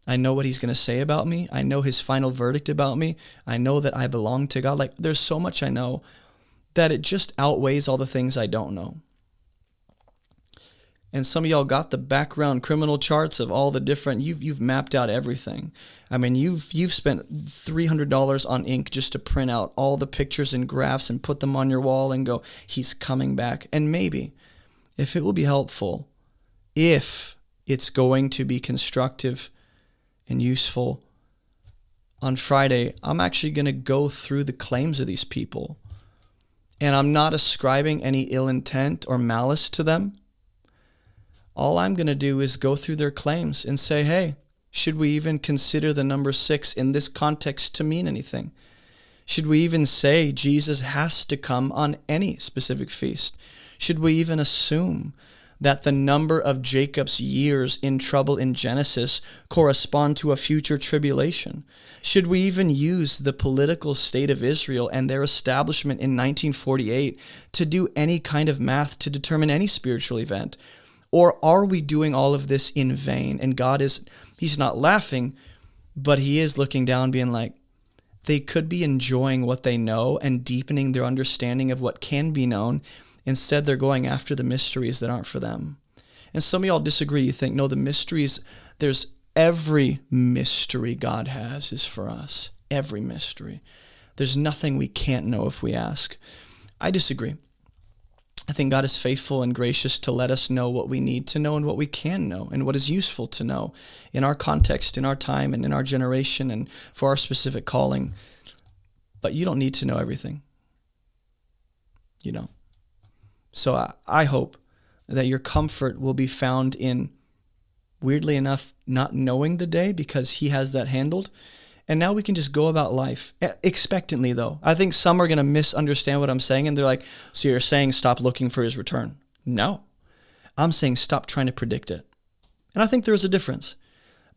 I know what he's going to say about me. I know his final verdict about me. I know that I belong to God. Like, there's so much I know that it just outweighs all the things I don't know. And some of y'all got the background criminal charts of all the different, you've mapped out everything. I mean, you've spent $300 on ink just to print out all the pictures and graphs and put them on your wall and go, he's coming back. And maybe, if it will be helpful, if it's going to be constructive and useful, on Friday, I'm actually going to go through the claims of these people. And I'm not ascribing any ill intent or malice to them. All I'm going to do is go through their claims and say, hey, should we even consider the number 6 in this context to mean anything? Should we even say Jesus has to come on any specific feast? Should we even assume that the number of Jacob's years in trouble in Genesis correspond to a future tribulation? Should we even use the political state of Israel and their establishment in 1948 to do any kind of math to determine any spiritual event? Or are we doing all of this in vain? And God he's not laughing, but he is looking down being like, they could be enjoying what they know and deepening their understanding of what can be known. Instead, they're going after the mysteries that aren't for them. And some of y'all disagree. You think, no, the mysteries, there's every mystery God has is for us. Every mystery. There's nothing we can't know if we ask. I disagree. I think God is faithful and gracious to let us know what we need to know and what we can know and what is useful to know in our context, in our time, and in our generation, and for our specific calling. But you don't need to know everything. You don't. So I hope that your comfort will be found in, weirdly enough, not knowing the day because he has that handled. And now we can just go about life expectantly, though. I think some are going to misunderstand what I'm saying, and they're like, so you're saying stop looking for his return? No. I'm saying stop trying to predict it. And I think there is a difference.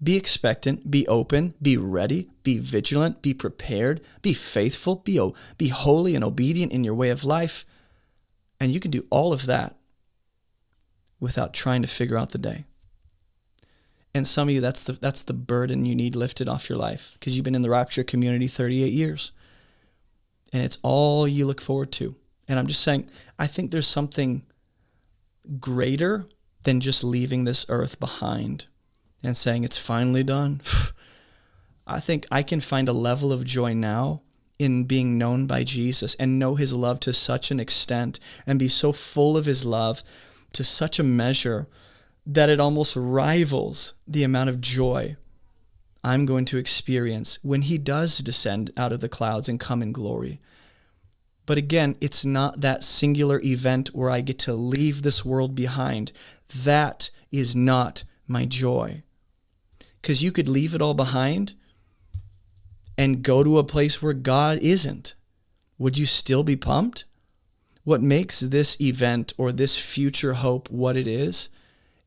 Be expectant, be open, be ready, be vigilant, be prepared, be faithful, be holy and obedient in your way of life. And you can do all of that without trying to figure out the day. And some of you, that's the burden you need lifted off your life because you've been in the Rapture community 38 years. And it's all you look forward to. And I'm just saying, I think there's something greater than just leaving this earth behind and saying it's finally done. I think I can find a level of joy now in being known by Jesus and know his love to such an extent and be so full of his love to such a measure that it almost rivals the amount of joy I'm going to experience when he does descend out of the clouds and come in glory. But again, it's not that singular event where I get to leave this world behind. That is not my joy. Because you could leave it all behind and go to a place where God isn't. Would you still be pumped? What makes this event or this future hope what it is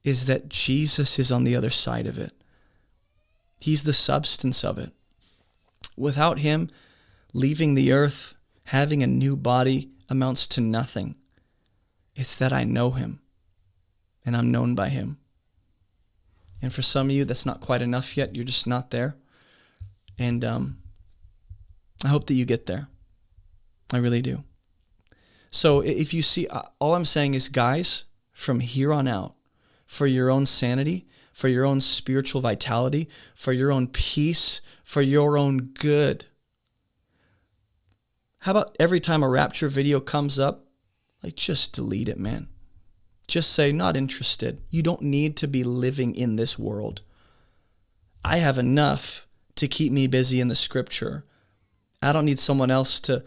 that Jesus is on the other side of it. He's the substance of it. Without him, leaving the earth, having a new body amounts to nothing. It's that I know him and I'm known by him. And for some of you, that's not quite enough yet. You're just not there. And I hope that you get there. I really do. So if you see, all I'm saying is, guys, from here on out, for your own sanity, for your own spiritual vitality, for your own peace, for your own good, how about every time a Rapture video comes up, like just delete it, man. Just say, not interested. You don't need to be living in this world. I have enough to keep me busy in the scripture. I don't need someone else to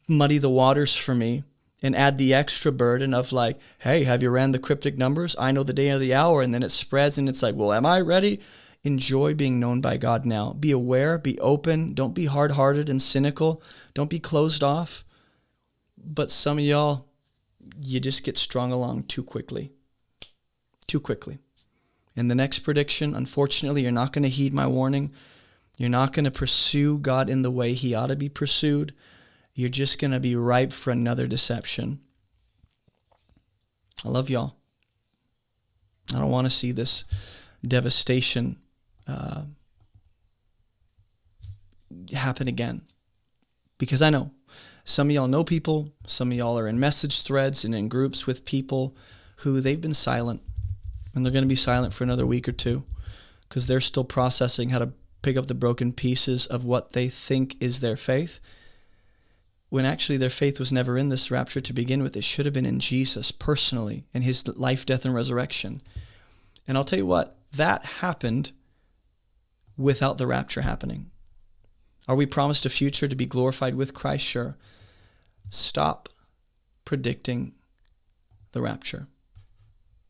muddy the waters for me and add the extra burden of like, hey, have you ran the cryptic numbers? I know the day of the hour. And then it spreads and it's like, well, am I ready? Enjoy being known by God now. Be aware, be open. Don't be hard-hearted and cynical. Don't be closed off. But some of y'all, you just get strung along too quickly. Too quickly. In the next prediction, unfortunately, you're not going to heed my warning. You're not going to pursue God in the way he ought to be pursued. You're just going to be ripe for another deception. I love y'all. I don't want to see this devastation happen again. Because I know some of y'all know people, some of y'all are in message threads and in groups with people who they've been silent. And they're going to be silent for another week or two because they're still processing how to pick up the broken pieces of what they think is their faith, when actually their faith was never in this rapture to begin with. It should have been in Jesus personally, in his life, death, and resurrection. And I'll tell you what, that happened without the rapture happening. Are we promised a future to be glorified with Christ? Sure. Stop predicting the rapture.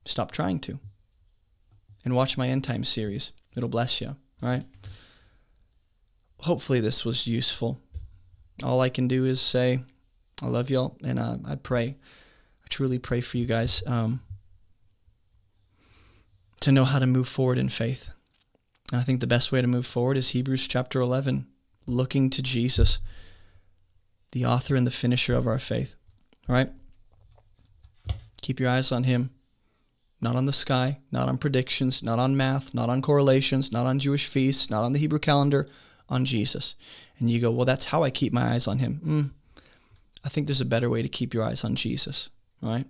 Stop trying to. And watch my end time series. It'll bless you. All right? Hopefully this was useful. All I can do is say, I love y'all, and I pray. I truly pray for you guys to know how to move forward in faith. And I think the best way to move forward is Hebrews chapter 11, looking to Jesus, the author and the finisher of our faith. All right? Keep your eyes on him. Not on the sky, not on predictions, not on math, not on correlations, not on Jewish feasts, not on the Hebrew calendar, on Jesus. And you go, well, that's how I keep my eyes on him. I think there's a better way to keep your eyes on Jesus. All right?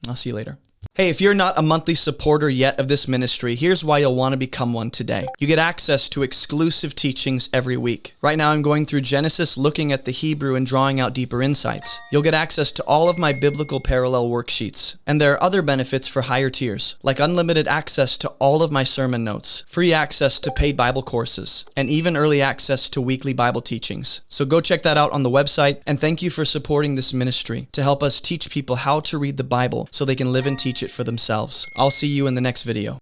I'll see you later. Hey, if you're not a monthly supporter yet of this ministry, here's why you'll want to become one today. You get access to exclusive teachings every week. Right now, I'm going through Genesis, looking at the Hebrew and drawing out deeper insights. You'll get access to all of my biblical parallel worksheets. And there are other benefits for higher tiers, like unlimited access to all of my sermon notes, free access to paid Bible courses, and even early access to weekly Bible teachings. So go check that out on the website, and thank you for supporting this ministry to help us teach people how to read the Bible so they can live and teach it for themselves. I'll see you in the next video.